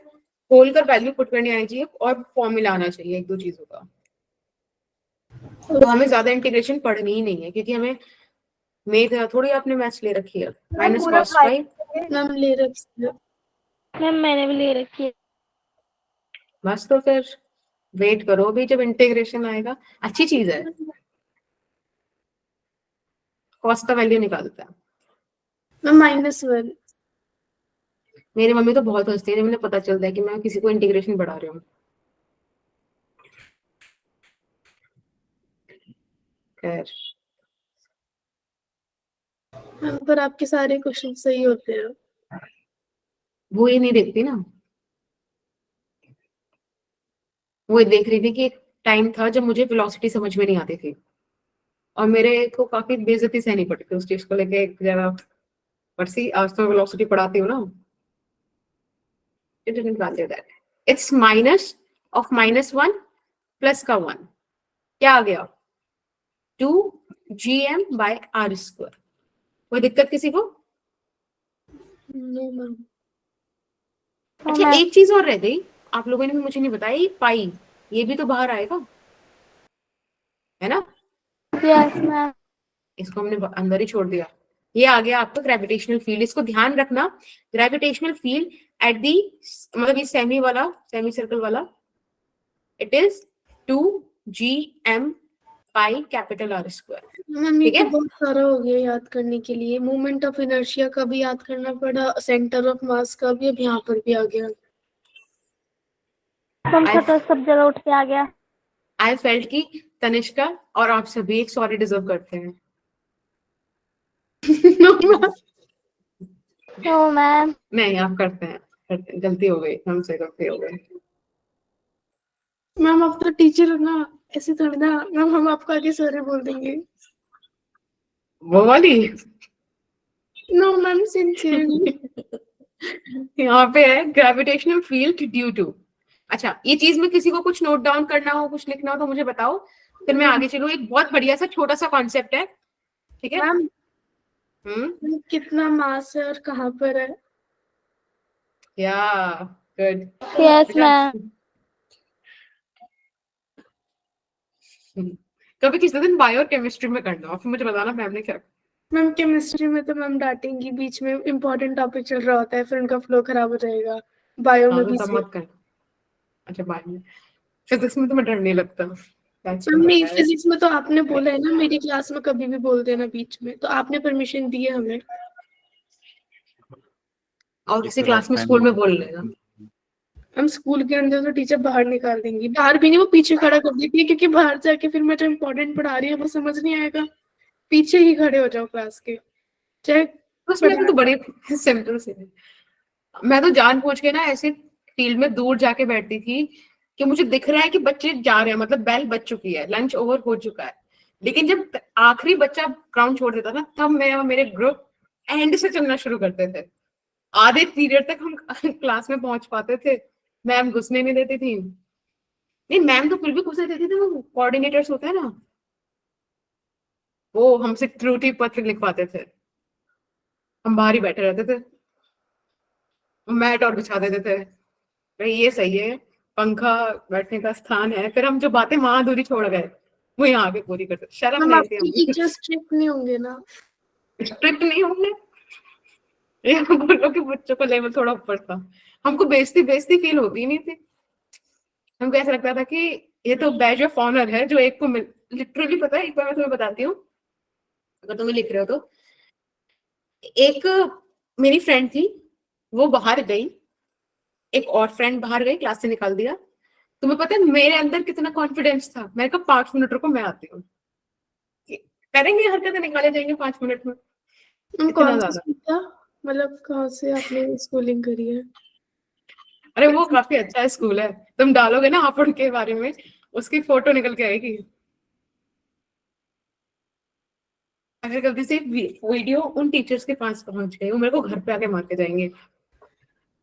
होल कर वैल्यू पुट करनी आनी चाहिए और फॉर्मूला आना चाहिए, एक दो चीजों का। तो हमें ज्यादा इंटीग्रेशन पढ़नी ही नहीं है, क्योंकि हमें थोड़ी आपने मैथ्स ले रखी है। माइनस पूरा कॉस पाई, मैम ले रखी है। मैम मैंने भी ले रखी है। बस तो फिर वेट करो भी, जब इंटीग्रेशन आएगा। अच्छी चीज है, कॉस का वैल्यू निकालता है। मैम -1। मेरी मम्मी तो बहुत हंसती है जब मुझे पता चलता है कि मैं किसी को इंटीग्रेशन बढ़ा रही हूँ। खैर, मैम पर आपके सारे क्वेश्चन सही होते हैं। वो ये नहीं देखती ना, वो ये देख रही थी कि एक टाइम था जब मुझे वेलोसिटी समझ में नहीं आती थी और मेरे को काफी बेइज्जती सहनी पड़ती थी उस चीज को लेके। एक जगह परसी, आज तो वेलोसिटी पढ़ाती हूँ ना, it didn't value that. It's minus of -1 plus का 1, क्या आ गया? 2gm bye R square. कोई दिक्कत किसी को? No ma'am. अच्छा एक चीज और रह गई, आप लोगों ने भी मुझे नहीं बताई, पाई ये भी तो बाहर आएगा, है ना? Yes, ma'am. इसको हमने अंदर ही छोड़ दिया। ये आ गया आपका ग्रेविटेशनल फील्ड। इसको ध्यान रखना, ग्रेविटेशनल फील्ड एट दी, मतलब ये सेमी वाला, सेमी सर्कल वाला, it is 2gm pi capital R square. Ma'am ये ठीक है? तो बहुत सारा हो गया याद करने के लिए। मोमेंट ऑफ इनर्शिया का भी याद करना पड़ा, सेंटर ऑफ मास का भी, अब यहाँ पर भी आ गया। तो सब जगह उठ के आ गया। आई फेल्ट कि तनिष्का और आप सभी एक सॉरी डिजर्व करते हैं। No, ma'am. नहीं आप करते हैं, गलती हो गई, हमसे गलती हो गई। मैम आप तो टीचर हो ना, ऐसे थोड़ी ना। मैम हम आपको आगे सॉरी बोल देंगे। वो वाली नो मैम सिंसियरली। यहाँ पे है ग्रेविटेशनल फील्ड ड्यू टू। अच्छा ये चीज में किसी को कुछ नोट डाउन करना हो, कुछ लिखना हो तो मुझे बताओ, फिर मैं आगे चलूँ। एक बहुत बढ़िया सा छोटा सा कॉन्सेप्ट है, ठीक है? मैम कितना मास है और कहाँ पर है? Yeah, good. यस बेटा, मैम। कभी किसी दिन बायो और केमिस्ट्री में करना, फिर मुझे बताना मैम ने क्या। मैम केमिस्ट्री में तो मैम डांटेंगी, बीच में इम्पोर्टेंट टॉपिक चल रहा होता है, फिर उनका फ्लो खराब हो जाएगा। बायो हाँ में तो भी तब सेम। मत करना। अच्छा बायो में, फिजिक्स में तो मैं डर नहीं लगता। That's मैम good, नहीं, guys. फिजिक्स में तो आपने बोला है ना मेरी क्लास में कभी भी बोल देना बीच में, तो आपने परमिशन दी है हमें। और किसी क्लास में स्कूल में बोल लेगा। हम स्कूल के अंदर तो टीचर बाहर निकाल देंगी, बाहर भी नहीं, वो पीछे खड़ा कर देती है, क्योंकि बाहर जाके फिर मैं जो इम्पोर्टेंट पढ़ा रही है वो समझ नहीं आएगा। पीछे ही खड़े हो जाओ क्लास के, चाहे उसमें तो बड़े सिंपल से, मैं तो जानबूझ के ना ऐसे फील्ड में दूर जाके बैठती थी कि मुझे दिख रहा है कि बच्चे जा रहे हैं, मतलब बेल बज चुकी है, लंच ओवर हो चुका है, लेकिन जब आखिरी बच्चा ग्राउंड छोड़ देता ना, तब मैं और मेरे ग्रुप एंड से चलना शुरू करते थे। आधे पीरियड तक हम क्लास में पहुंच पाते थे, मैम घुसने नहीं देती थी। नहीं, मैम तो फिर भी घुसने देती थी, वो कोऑर्डिनेटर्स होते हैं ना, वो हमसे त्रुटि पत्र लिखवाते थे, हम बाहर ही बैठे रहते थे, मैट और बिछा देते थे, भाई ये सही है, पंखा बैठने का स्थान है, फिर हम जो बातें वहां अधूरी छोड़ गए वो यहाँ आके पूरी करते, शर्म हम नहीं आपके थी टीचर स्ट्रिक्ट नहीं होंगे ना? हम स्ट्रिक्ट नहीं होंगे, ये बोलो कि बच्चों का लेवल थोड़ा ऊपर था, हमको बेइज्जती बेइज्जती फील होती नहीं थी, हमको ऐसा लगता था कि ये तो बैज ऑफ ऑनर है जो एक को मिल, लिटरली पता है, एक बार मैं तुम्हें बताती हूँ अगर तुम्हें लिख रहे हो तो, एक मेरी फ्रेंड थी, वो बाहर गई, एक और फ्रेंड बाहर गई, क्लास से निकाल दिया, तुम्हें पता है मेरे अंदर कितना कॉन्फिडेंस था, मैंने कहा 5 मिनट रुको मैं आती हूँ, करेंगे हरकतें निकाले जाएंगे 5 मिनट में, इतना कौन सा ज्यादा। स्कूल था, मतलब कहाँ से आपने स्कूलिंग करी है? अरे वो काफी अच्छा स्कूल है, तुम डालोगे ना हापुड़ के बारे में, उसकी फोटो निकल के आएगी, अगर गलती से वीडियो उन टीचर्स के पास पहुंच गई वो मेरे को घर पे आके मार के जाएंगे।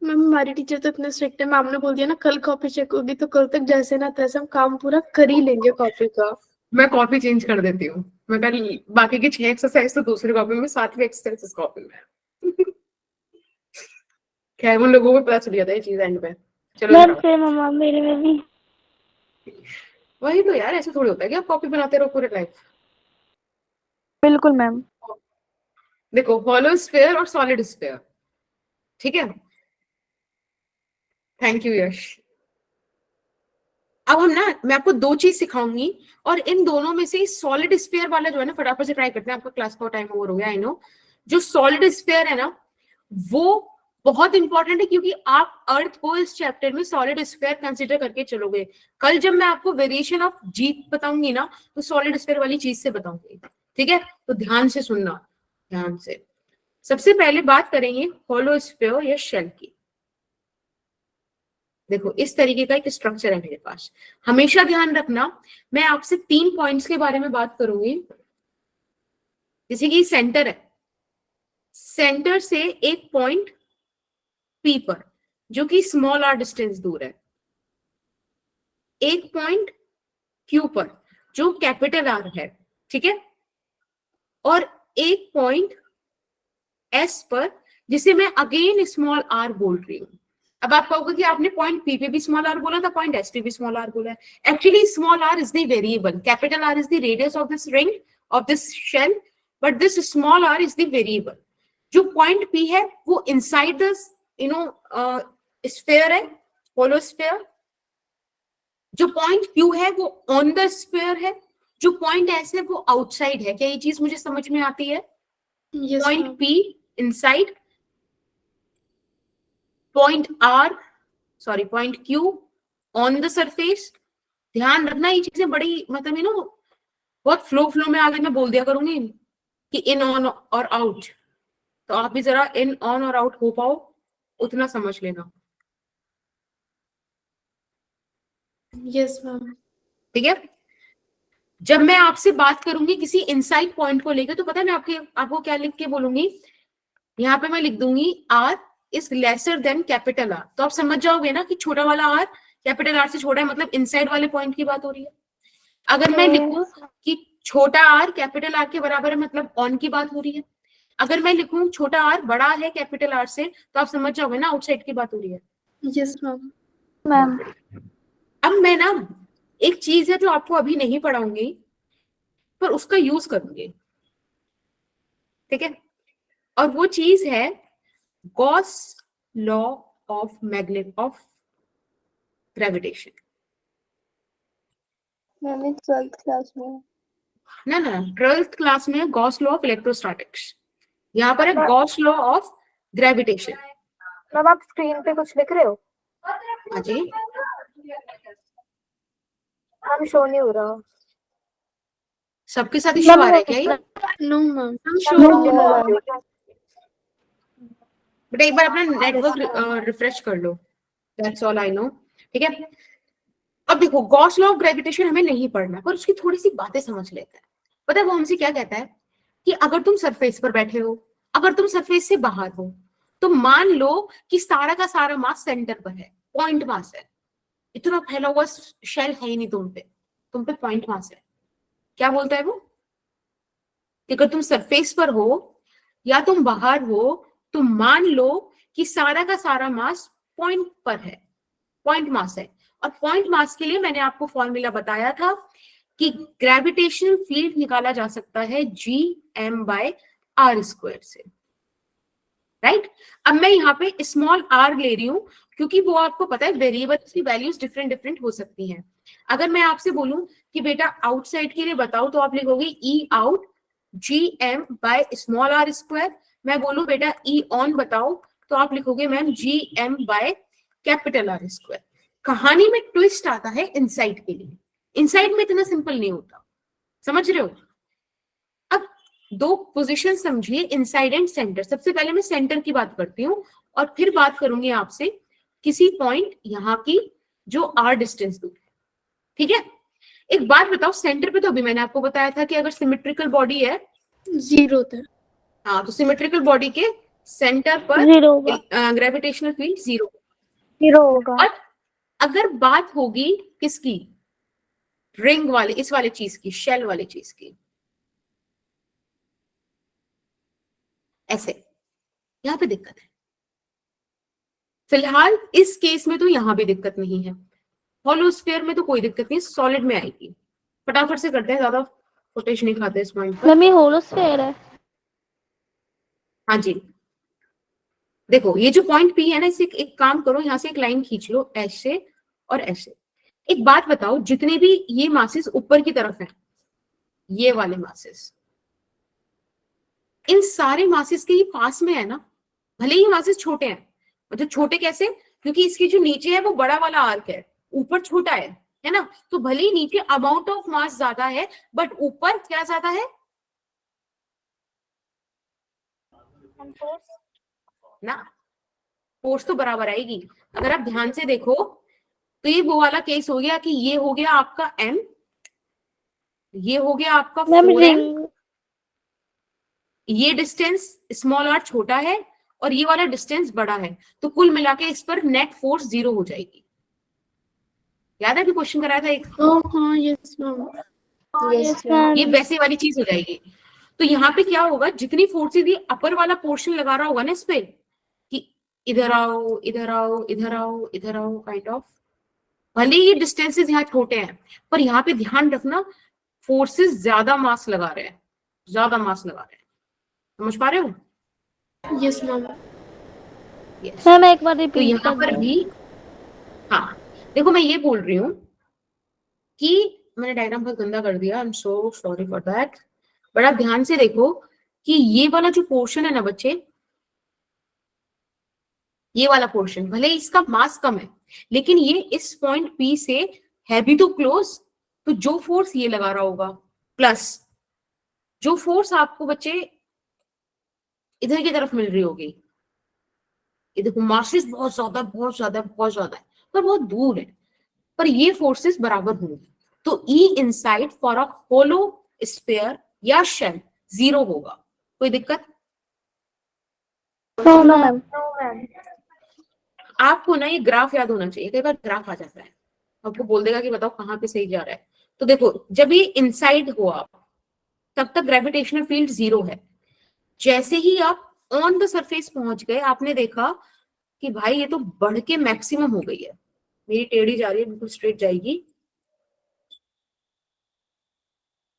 मैम हमारी टीचर तो इतने स्ट्रिक्ट है, मैम ने बोल दिया ना कल कॉपी चेक होगी, तो कल तक जैसे ना तैसे हम काम पूरा कर ही लेंगे कॉपी का। मैं कॉपी चेंज कर देती हूँ, मैं कल बाकी की 6 एक्सरसाइज तो दूसरी कॉपी में, 7वीं एक्सरसाइज इस कॉपी में। खैर उन लोगों को पता चल गया था ये चीज एंड पे। चलो मैम इधर आओ। सेम मम्मा मेरे में भी। वही तो यार, ऐसे थोड़ी होता है कि आप कॉपी बनाते रहो पूरे लाइफ। बिल्कुल मैम। देखो हॉलो स्फीयर और सॉलिड स्फीयर, ठीक है, थैंक यू यश। अब हम ना, मैं आपको 2 चीज सिखाऊंगी और इन दोनों में से सॉलिड स्फीयर वाला जो है ना, फटाफट से ट्राई करते हैं, आपका क्लास का टाइम ओवर हो गया आई नो। जो सॉलिड स्फीयर है ना वो बहुत इंपॉर्टेंट है, क्योंकि आप अर्थ को इस चैप्टर में सॉलिड स्फीयर कंसीडर करके चलोगे। कल जब मैं आपको वेरिएशन ऑफ जीप बताऊंगी ना, तो सॉलिड स्फीयर वाली चीज से बताऊंगी, ठीक है, तो ध्यान से सुनना, ध्यान से। सबसे पहले बात करेंगे हॉलो स्फीयर या शेल की। देखो इस तरीके का एक स्ट्रक्चर है मेरे पास, हमेशा ध्यान रखना, मैं आपसे 3 पॉइंट्स के बारे में बात करूंगी, जैसे कि सेंटर है, सेंटर से एक पॉइंट पी पर जो कि स्मॉल आर डिस्टेंस दूर है, एक पॉइंट क्यू पर जो कैपिटल आर है, ठीक है, और एक पॉइंट एस पर जिसे मैं अगेन स्मॉल आर बोल रही हूं। अब आप कहोगे कि आपने पॉइंट पी पे भी स्मॉल आर बोला था, पॉइंट एस पे भी स्मॉल आर बोला है। Actually small R is the variable, capital R is the radius of this ring of this shell, but this small R is the variable. जो point P है वो inside this sphere है, hollow sphere. जो point Q है वो on the sphere है, जो point S है वो आउटसाइड है। क्या ये चीज मुझे समझ में आती है? Yes, point ma'am. P inside, point R sorry point Q on the surface. ध्यान रखना ये चीजें बड़ी, मतलब बहुत फ्लो में आगे मैं बोल दिया करूंगी कि इन ऑन और आउट, तो आप भी जरा इन ऑन और आउट हो पाओ उतना समझ लेना, Yes, ma'am. ठीक है। जब मैं आपसे बात करूंगी किसी इनसाइड पॉइंट को लेकर, तो पता है मैं आपको क्या लिख के बोलूंगी, यहाँ पे मैं लिख दूंगी R is lesser than capital R, तो आप समझ जाओगे ना कि छोटा वाला आर कैपिटल आर से छोटा है, मतलब इनसाइड वाले पॉइंट की बात हो रही है। अगर मैं लिखूं कि छोटा आर कैपिटल आर के बराबर है, मतलब ऑन की बात हो रही है। अगर मैं लिखूं छोटा आर बड़ा है कैपिटल आर से, तो आप समझ जाओगे ना आउटसाइड की बात हो रही है। Yes ma'am. मैम अब मैं ना एक चीज है जो आपको अभी नहीं पढ़ाऊंगी, पर उसका यूज करूंगी, ठीक है? और वो चीज है Gauss law of magnet of gravitation. मैंने 12th क्लास में। ना ना 12th क्लास में गॉस लॉ ऑफ इलेक्ट्रोस्टैटिक्स, यहाँ पर है Gauss law of gravitation. Ma'am आप स्क्रीन पे कुछ लिख रहे हो? हाँ जी, हम शो नहीं हो रहा। सबके साथ इश्यू आ रहा है क्या ये? No ma'am. हम शो बेटा एक बार अपना नेटवर्क रिफ्रेश कर लो, दैट्स ऑल आई नो, ठीक है? अब देखो गॉस लॉ ऑफ ग्रेविटेशन हमें नहीं पढ़ना, पर उसकी थोड़ी सी बातें समझ लेते हैं। पता है वो हमसे क्या कहता है कि अगर तुम सरफेस पर बैठे हो, अगर तुम सरफेस से बाहर हो, तो मान लो कि सारा का सारा मास सेंटर पर है, पॉइंट मास है, इतना फैला हुआ शेल है ही नहीं तुम पे पॉइंट मास है। क्या बोलता है वो कि अगर तुम सरफेस पर हो या तुम बाहर हो, तो मान लो कि सारा का सारा मास पॉइंट पर है, पॉइंट मास है। और पॉइंट मास के लिए मैंने आपको फॉर्मूला बताया था कि ग्रेविटेशनल फील्ड निकाला जा सकता है Gm/r² से, राइट? अब मैं यहाँ पे स्मॉल r ले रही हूं क्योंकि वो आपको पता है वेरिएबल्स की वैल्यूज डिफरेंट डिफरेंट हो सकती हैं। अगर मैं आपसे बोलूं कि बेटा आउटसाइड के लिए बताओ, तो आप लिखोगे E out Gm/r²। मैं बोलूं बेटा E on बताओ, तो आप लिखोगे मैम Gm/R²। कहानी में ट्विस्ट आता है इनसाइड के लिए, इनसाइड में इतना सिंपल नहीं होता, समझ रहे हो? अब दो पोजीशन समझिए, इनसाइड एंड सेंटर। सबसे पहले मैं सेंटर की बात करती हूँ और फिर बात करूंगी आपसे किसी पॉइंट यहाँ की जो r डिस्टेंस दूर है, ठीक है? एक बात बताओ, सेंटर पे तो अभी मैंने आपको बताया था कि अगर सिमेट्रिकल बॉडी है 0 होता है। हाँ, तो सिमेट्रिकल बॉडी के सेंटर पर 0 होगा। Gravitational field 0। 0 होगा। और अगर बात होगी किसकी, रिंग वाले, इस वाले चीज की, शेल वाले चीज की, ऐसे, यहां पे दिक्कत है। फिलहाल इस केस में तो यहां भी दिक्कत नहीं है, हॉलोस्फीयर में तो कोई दिक्कत नहीं, सॉलिड में आएगी। फटाफट से करते हैं, ज्यादा फुटेज नहीं खाते इस पॉइंट पर। मैम ये होलोस्फीयर है। हाँ जी, देखो ये जो पॉइंट पी है ना, इसे एक काम करो, यहाँ से एक लाइन खींच लो ऐसे और ऐसे। एक बात बताओ, जितने भी ये मासेस ऊपर की तरफ हैं, ये वाले मासेस, इन सारे मासेस के ये पास में है ना, भले ही मासेस छोटे हैं, मतलब छोटे कैसे, क्योंकि इसके जो नीचे है वो बड़ा वाला आर्क है, ऊपर छोटा है ना? तो भले ही नीचे अमाउंट ऑफ मास ज्यादा है, बट ऊपर क्या ज्यादा है ना, फोर्स तो बराबर आएगी। अगर आप ध्यान से देखो तो ये वो वाला केस हो गया कि ये हो गया आपका m, ये हो गया आपका मैम 4m, रिंग ये डिस्टेंस स्मॉल r छोटा है और ये वाला डिस्टेंस बड़ा है, तो कुल मिला के इस पर नेट फोर्स 0 हो जाएगी। याद है कि क्वेश्चन कराया था एक? हाँ यस मैम। Yes ma'am. ये वैसे वाली चीज हो जाएगी। तो यहाँ पे क्या होगा, जितनी फोर्सेज ये अपर वाला पोर्शन लगा रहा होगा ना इस पे कि इधर आओ इधर आओ इधर आओ इधर आओ काइंड ऑफ, भले ये डिस्टेंसेस यहाँ छोटे हैं, पर यहाँ पे ध्यान रखना फोर्सेस ज्यादा मास लगा रहे हैं, ज्यादा मास लगा रहे हैं। समझ पा रहे हो? Yes ma'am. यस। मैम एक बार तो रिपीट यहाँ कर पर दो। भी हाँ, देखो मैं ये बोल रही हूँ कि मैंने डायग्राम बहुत गंदा कर दिया, I am so sorry for that, but आप ध्यान से देखो कि ये वाला जो पोर्शन है ना बच्चे, ये वाला पोर्शन भले इसका मास कम है, लेकिन ये इस पॉइंट P से है भी तो क्लोज, तो जो फोर्स ये लगा रहा होगा प्लस जो फोर्स आपको बच्चे इधर की तरफ मिल रही होगी, ये देखो मासेस बहुत ज्यादा बहुत ज्यादा बहुत ज्यादा है, पर बहुत दूर है, पर ये फोर्सेस बराबर होंगी। तो E inside for a hollow sphere या शेल 0 होगा। कोई दिक्कत? No ma'am. आपको ना ये ग्राफ याद होना चाहिए, कई बार ग्राफ आ जाता है, आपको बोल देगा कि बताओ कहाँ पे सही जा रहा है। तो देखो जब ये इनसाइड हो आप, तब तक ग्रेविटेशनल फील्ड 0 है, जैसे ही आप ऑन द सरफेस पहुंच गए, आपने देखा कि भाई ये तो बढ़ के मैक्सिमम हो गई है। मेरी टेढ़ी जा रही है, बिल्कुल स्ट्रेट जाएगी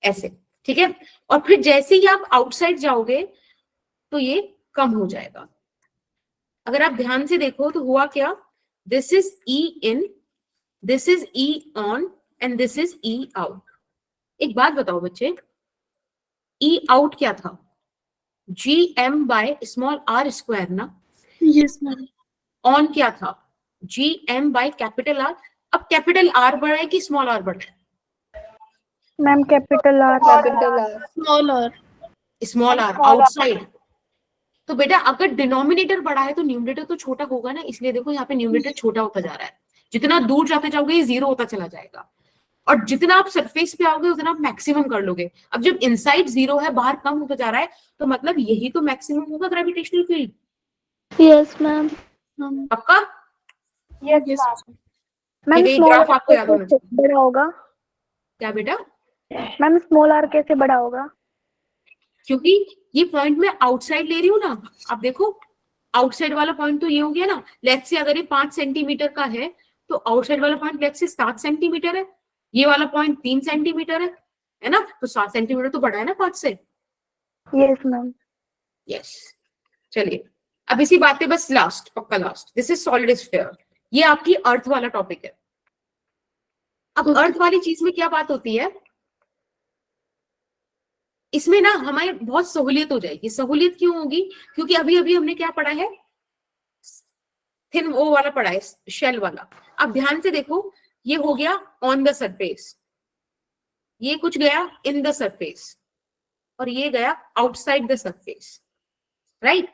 ऐसे, ठीक है। और फिर जैसे ही आप आउटसाइड जाओगे तो ये कम हो जाएगा। अगर आप ध्यान से देखो तो हुआ क्या, this is E in, this is E on and this is E out. एक बात बताओ बच्चे, ई आउट क्या था? G M by small r square ना। Yes ma'am. ऑन क्या था? G M by capital R. अब कैपिटल आर बढ़ा है कि स्मॉल आर बढ़ा है? Ma'am capital R. Small r. Small r outside. तो बेटा अगर डिनोमिनेटर बड़ा है तो न्यूमरेटर तो छोटा होगा ना, इसलिए देखो यहाँ पे न्यूमरेटर छोटा होता जा रहा है। जितना दूर जाते जाओगे ये जीरो होता चला जाएगा, और जितना आप सरफेस पे आओगे उतना आप मैक्सिमम कर लोगे। अब जब इनसाइड जीरो है, बाहर कम होता जा रहा है, तो मतलब यही तो मैक्सिमम होगा ग्रेविटेशनल फील्ड। Yes ma'am. पक्का? यस मैम ये स्मॉल ग्राफ आपको याद होना चाहिए। बड़ा होगा। क्या बेटा? मैम स्मॉल आर कैसे बड़ा होगा? क्योंकि ये पॉइंट मैं आउटसाइड ले रही हूँ ना। आप देखो आउटसाइड वाला पॉइंट तो ये हो गया ना। लेट्स से अगर ये 5 सेंटीमीटर का है तो आउटसाइड वाला पॉइंट लेट्स से 7 सेंटीमीटर है, ये वाला पॉइंट 3 सेंटीमीटर है ना, तो 7 सेंटीमीटर तो बड़ा है ना 5 से। Yes ma'am. यस। चलिए अब इसी बात पे बस लास्ट, पक्का last, this is solid sphere. ये आपकी अर्थ वाला टॉपिक है। अब अर्थ वाली चीज में क्या बात होती है, इसमें ना हमारी बहुत सहूलियत हो जाएगी। सहूलियत क्यों होगी? क्योंकि अभी अभी हमने क्या पढ़ा है, थिन वो वाला पढ़ा है, शेल वाला। अब ध्यान से देखो, ये हो गया ऑन द सरफेस, ये कुछ गया इन द सरफेस, और ये गया आउटसाइड द सरफेस, राइट।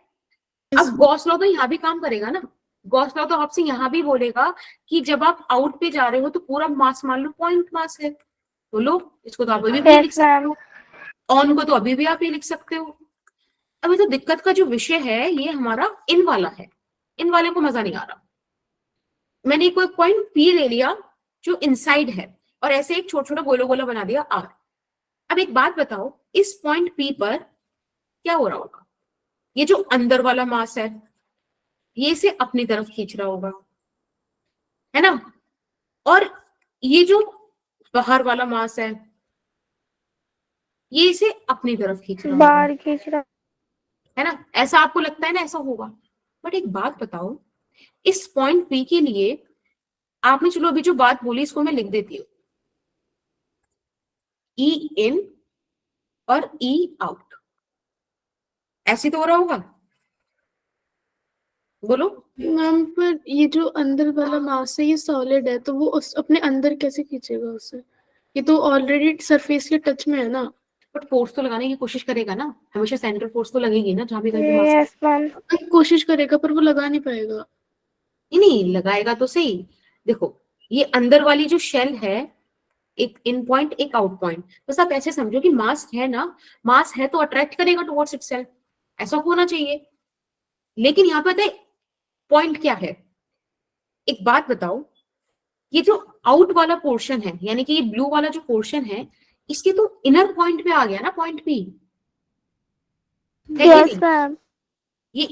अब गॉस लॉ तो यहाँ भी काम करेगा ना। गॉस लॉ तो आपसे यहाँ भी बोलेगा कि जब आप आउट पे जा रहे हो तो पूरा मास मान लो पॉइंट मास है, तो लो इसको तो आप अभी भी लिख सकते हो, ऑन को तो अभी भी आप ये लिख सकते हो। अब तो दिक्कत का जो विषय है ये हमारा इन वाला है, इन वाले को मजा नहीं आ रहा। मैंने एक पॉइंट पी ले लिया जो इनसाइड है, और ऐसे एक छोटा छोटा गोला गोला बना दिया आर। अब एक बात बताओ, इस पॉइंट पी पर क्या हो रहा होगा? ये जो अंदर वाला मास है ये इसे अपनी तरफ खींच रहा होगा, है ना, और ये जो बाहर वाला मास है ये इसे अपनी तरफ खींच रहा होगा, बाहर खींच रहा है ना। ऐसा आपको लगता है ना, ऐसा होगा। बट एक बात बताओ, इस पॉइंट पी के लिए आपने, चलो अभी जो बात बोली इसको मैं लिख देती हूँ, ई इन और ई आउट, ऐसे तो हो रहा होगा, बोलो। मैम पर ये जो अंदर वाला मास है ये सॉलिड है, तो वो उस अपने अंदर कैसे खींचेगा उसे? ये तो ऑलरेडी सरफेस के टच में है ना। बट फोर्स तो लगाने की कोशिश करेगा ना, हमेशा सेंट्रल फोर्स तो लगेगी ना जहां भी कहीं मास। Yes ma'am. कोशिश करेगा पर वो लगा नहीं पाएगा। नहीं लगाएगा तो सही। देखो ये अंदर वाली जो शेल है, एक इन पॉइंट एक आउट पॉइंट, बस आप ऐसे समझो कि मास है ना, मास है तो अट्रैक्ट करेगा टुवर्ड्स इटसेल्फ, ऐसा होना चाहिए। लेकिन यहाँ पे पता है पॉइंट क्या है? एक बात बताओ, ये जो आउट वाला पोर्शन है, यानी कि ये ब्लू वाला जो पोर्शन है, इसके तो इनर पॉइंट पे आ गया ना पॉइंट पी, यस मैम। ये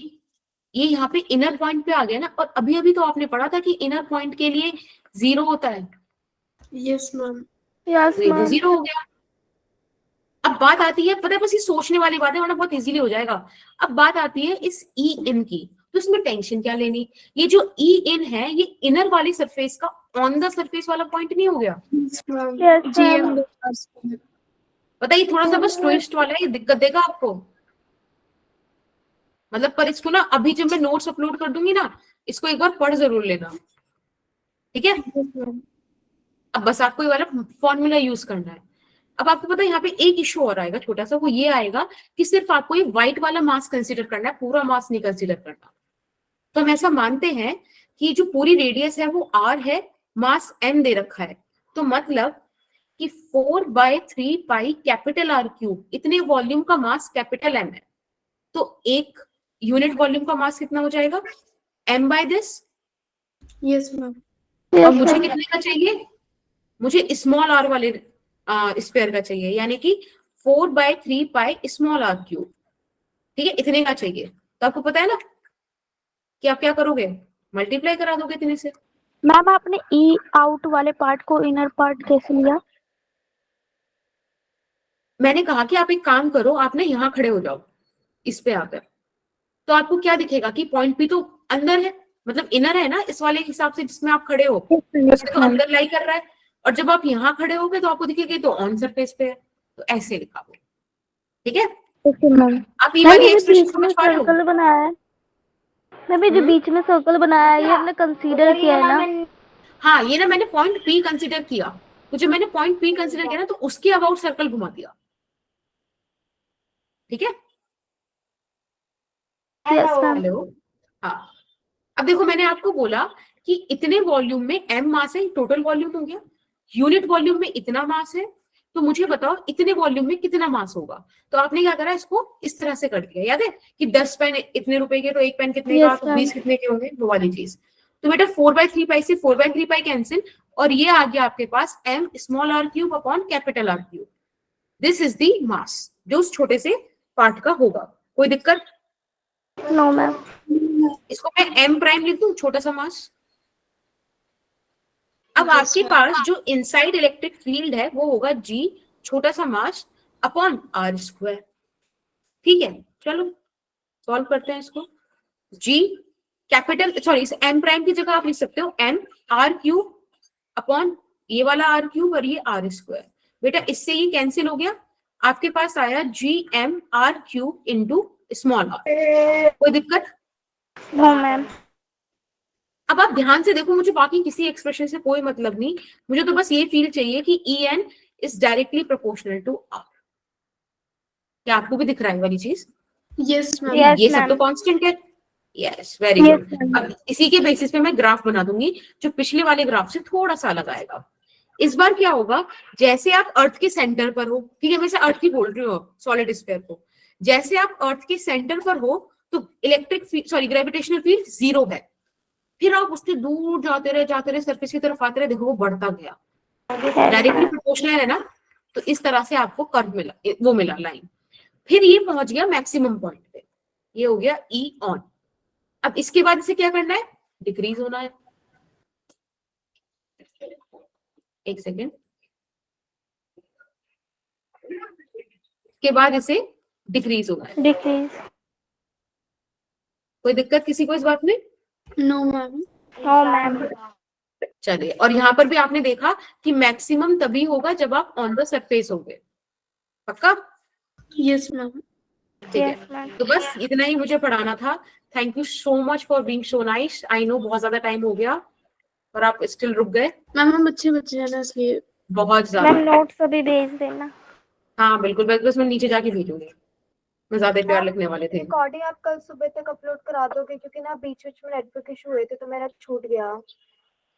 यहाँ पे इनर पॉइंट पे आ गया ना। और अभी अभी तो आपने पढ़ा था कि इनर पॉइंट के लिए 0 होता है। Yes ma'am. Yes ma'am. 0 हो गया। अब बात आती है, पता है बस ये सोचने वाली बात है वरना बहुत इजीली हो जाएगा। अब बात आती है इस ई इन की, तो इसमें टेंशन क्या लेनी। ये जो ई इन है ये इनर वाली सरफेस का ऑन द सरफेस वाला पॉइंट नहीं हो गया? Yes ma'am. पता है ये थोड़ा सा बस ट्विस्ट वाला है, ये दिक्कत देगा आपको। मतलब पर इसको ना अभी जब मैं नोट्स अपलोड कर दूंगी ना, इसको एक बार पढ़ जरूर लेना, ठीक है। अब बस आपको ये वाला फॉर्मूला यूज करना है। अब आपको पता है यहाँ पे एक इशू और आएगा छोटा सा, वो ये आएगा कि सिर्फ आपको ये व्हाइट वाला मास कंसीडर करना है, पूरा मास नहीं कंसीडर करना। तो हम ऐसा मानते हैं कि जो पूरी रेडियस है वो r है, मास m दे रखा है, तो मतलब कि 4/3 पाई कैपिटल R क्यूब, इतने वॉल्यूम का मास कैपिटल M है। तो एक यूनिट वॉल्यूम का मास कितना हो जाएगा? m बाय दिस। Yes ma'am. और मुझे कितने का चाहिए? मुझे स्मॉल r वाले स्फीयर का चाहिए, यानी कि 4/3 पाई स्मॉल r क्यूब। ठीक है, इतने का चाहिए, तो आपको पता है ना कि आप क्या करोगे, मल्टीप्लाई करा दोगे इतने से। मैम आपने ई आउट वाले पार्ट को इनर पार्ट कैसे लिया? मैंने कहा कि आप एक काम करो, आप ना यहाँ खड़े हो जाओ इस पे आकर, तो आपको क्या दिखेगा कि पॉइंट पी तो अंदर है, मतलब इनर है ना इस वाले हिसाब से जिसमें आप खड़े हो, वैसे तो अंदर लाई कर रहा है, और जब आप यहाँ खड़े होगे तो आपको दिखेगा तो ऑन सरफेस पे है, तो ऐसे लिखा हो। ठीक है, ओके मैम। आप ये मैम वाली ये जो एक्सप्रेशन बीच में समझ पा रहे हो? सर्कल बनाया है, मैम ये जो बीच में सर्कल बनाया है ये हमने कंसीडर किया है ना? हाँ, ये ना मैंने पॉइंट पी कंसीडर किया, तो जब मैंने पॉइंट पी कंसीडर किया ना तो उसके अबाउट सर्कल घुमा दिया। ठीक है, यस मैम। हेलो, हाँ। अब देखो मैंने आपको बोला कि इतने वॉल्यूम में m मास है, टोटल वॉल्यूम हो गया, यूनिट वॉल्यूम में इतना मास है, तो मुझे बताओ इतने वॉल्यूम में कितना मास होगा। तो आपने क्या करा, इसको इस तरह से कर दिया, याद है कि 10 पेन इतने रुपए के, तो एक पेन कितने का, Yes, तो ma'am. 20 कितने के होंगे, वो वाली चीज। तो बेटा 4/3 पाई से 4/3 पाई कैंसिल, और ये आ गया आपके पास m small r cube upon capital R cube. This is the mass जो उस छोटे से पार्ट का होगा। कोई दिक्कत? No ma'am. इसको मैं m प्राइम लिख दूं, छोटा सा मास। अब आपके पास जो इनसाइड इलेक्ट्रिक फील्ड है वो होगा g छोटा सा मास अपॉन r स्क्वायर। ठीक है, चलो सॉल्व करते हैं इसको। g कैपिटल, सॉरी, इस m प्राइम की जगह आप लिख सकते हो m r क्यूब अपॉन ये वाला r क्यूब और ये r स्क्वायर। बेटा इससे ये कैंसिल हो गया, आपके पास आया g m r cube into small r। कोई दिक्कत? No ma'am. अब आप ध्यान से देखो, मुझे बाकी किसी एक्सप्रेशन से कोई मतलब नहीं, मुझे तो बस ये फील चाहिए कि E N is directly proportional to R. क्या आपको भी दिख रहा है वाली चीज? Yes ma'am. Yes, ये सब ma'am. तो कांस्टेंट है। Yes, very Yes, good. ma'am. अब इसी के बेसिस पे मैं ग्राफ बना दूंगी जो पिछले वाले ग्राफ से थोड़ा सा अलग आएगा। इस बार क्या होगा, जैसे आप अर्थ के सेंटर पर हो, ठीक है, वैसे अर्थ की बोल रही हूँ सॉलिड स्फीयर को, जैसे आप अर्थ के सेंटर पर हो तो इलेक्ट्रिक सॉरी ग्रेविटेशनल फील्ड 0 है, फिर आप उससे दूर जाते रहे सरफेस की तरफ आते रहे, देखो वो बढ़ता गया, डायरेक्टली प्रोपोर्शनल है ना, तो इस तरह से आपको कर्व मिला, वो मिला लाइन, फिर ये पहुंच गया मैक्सिमम पॉइंट पे, ये हो गया ई ऑन। अब इसके बाद इसे क्या करना है, डिक्रीज होना है। एक सेकेंड, के बाद इसे डिक्रीज होना है। डिक्रीज। कोई दिक्कत किसी को इस बात में? No ma'am. नो मैम। चलिए, और यहाँ पर भी आपने देखा कि मैक्सिमम तभी होगा जब आप ऑन द सरफेस होंगे, पक्का? Yes ma'am. ठीक है, यस मैम। तो बस इतना ही मुझे पढ़ाना था। Thank you so much for being so nice. I know बहुत ज्यादा टाइम हो गया और आप स्टिल रुक गए। मैम हम अच्छे बच्चे हैं ना इसलिए। बहुत मैम ज्यादा। नोट्स अभी भेज देना। हाँ बिल्कुल, बस मैं नीचे जाके भेजूंगी, मैं ज्यादा प्यार लिखने वाले थे। रिकॉर्डिंग आप कल सुबह तक अपलोड करा दोगे, क्योंकि ना बीच बीच में नेटवर्क इशू हुए थे तो मेरा छूट गया।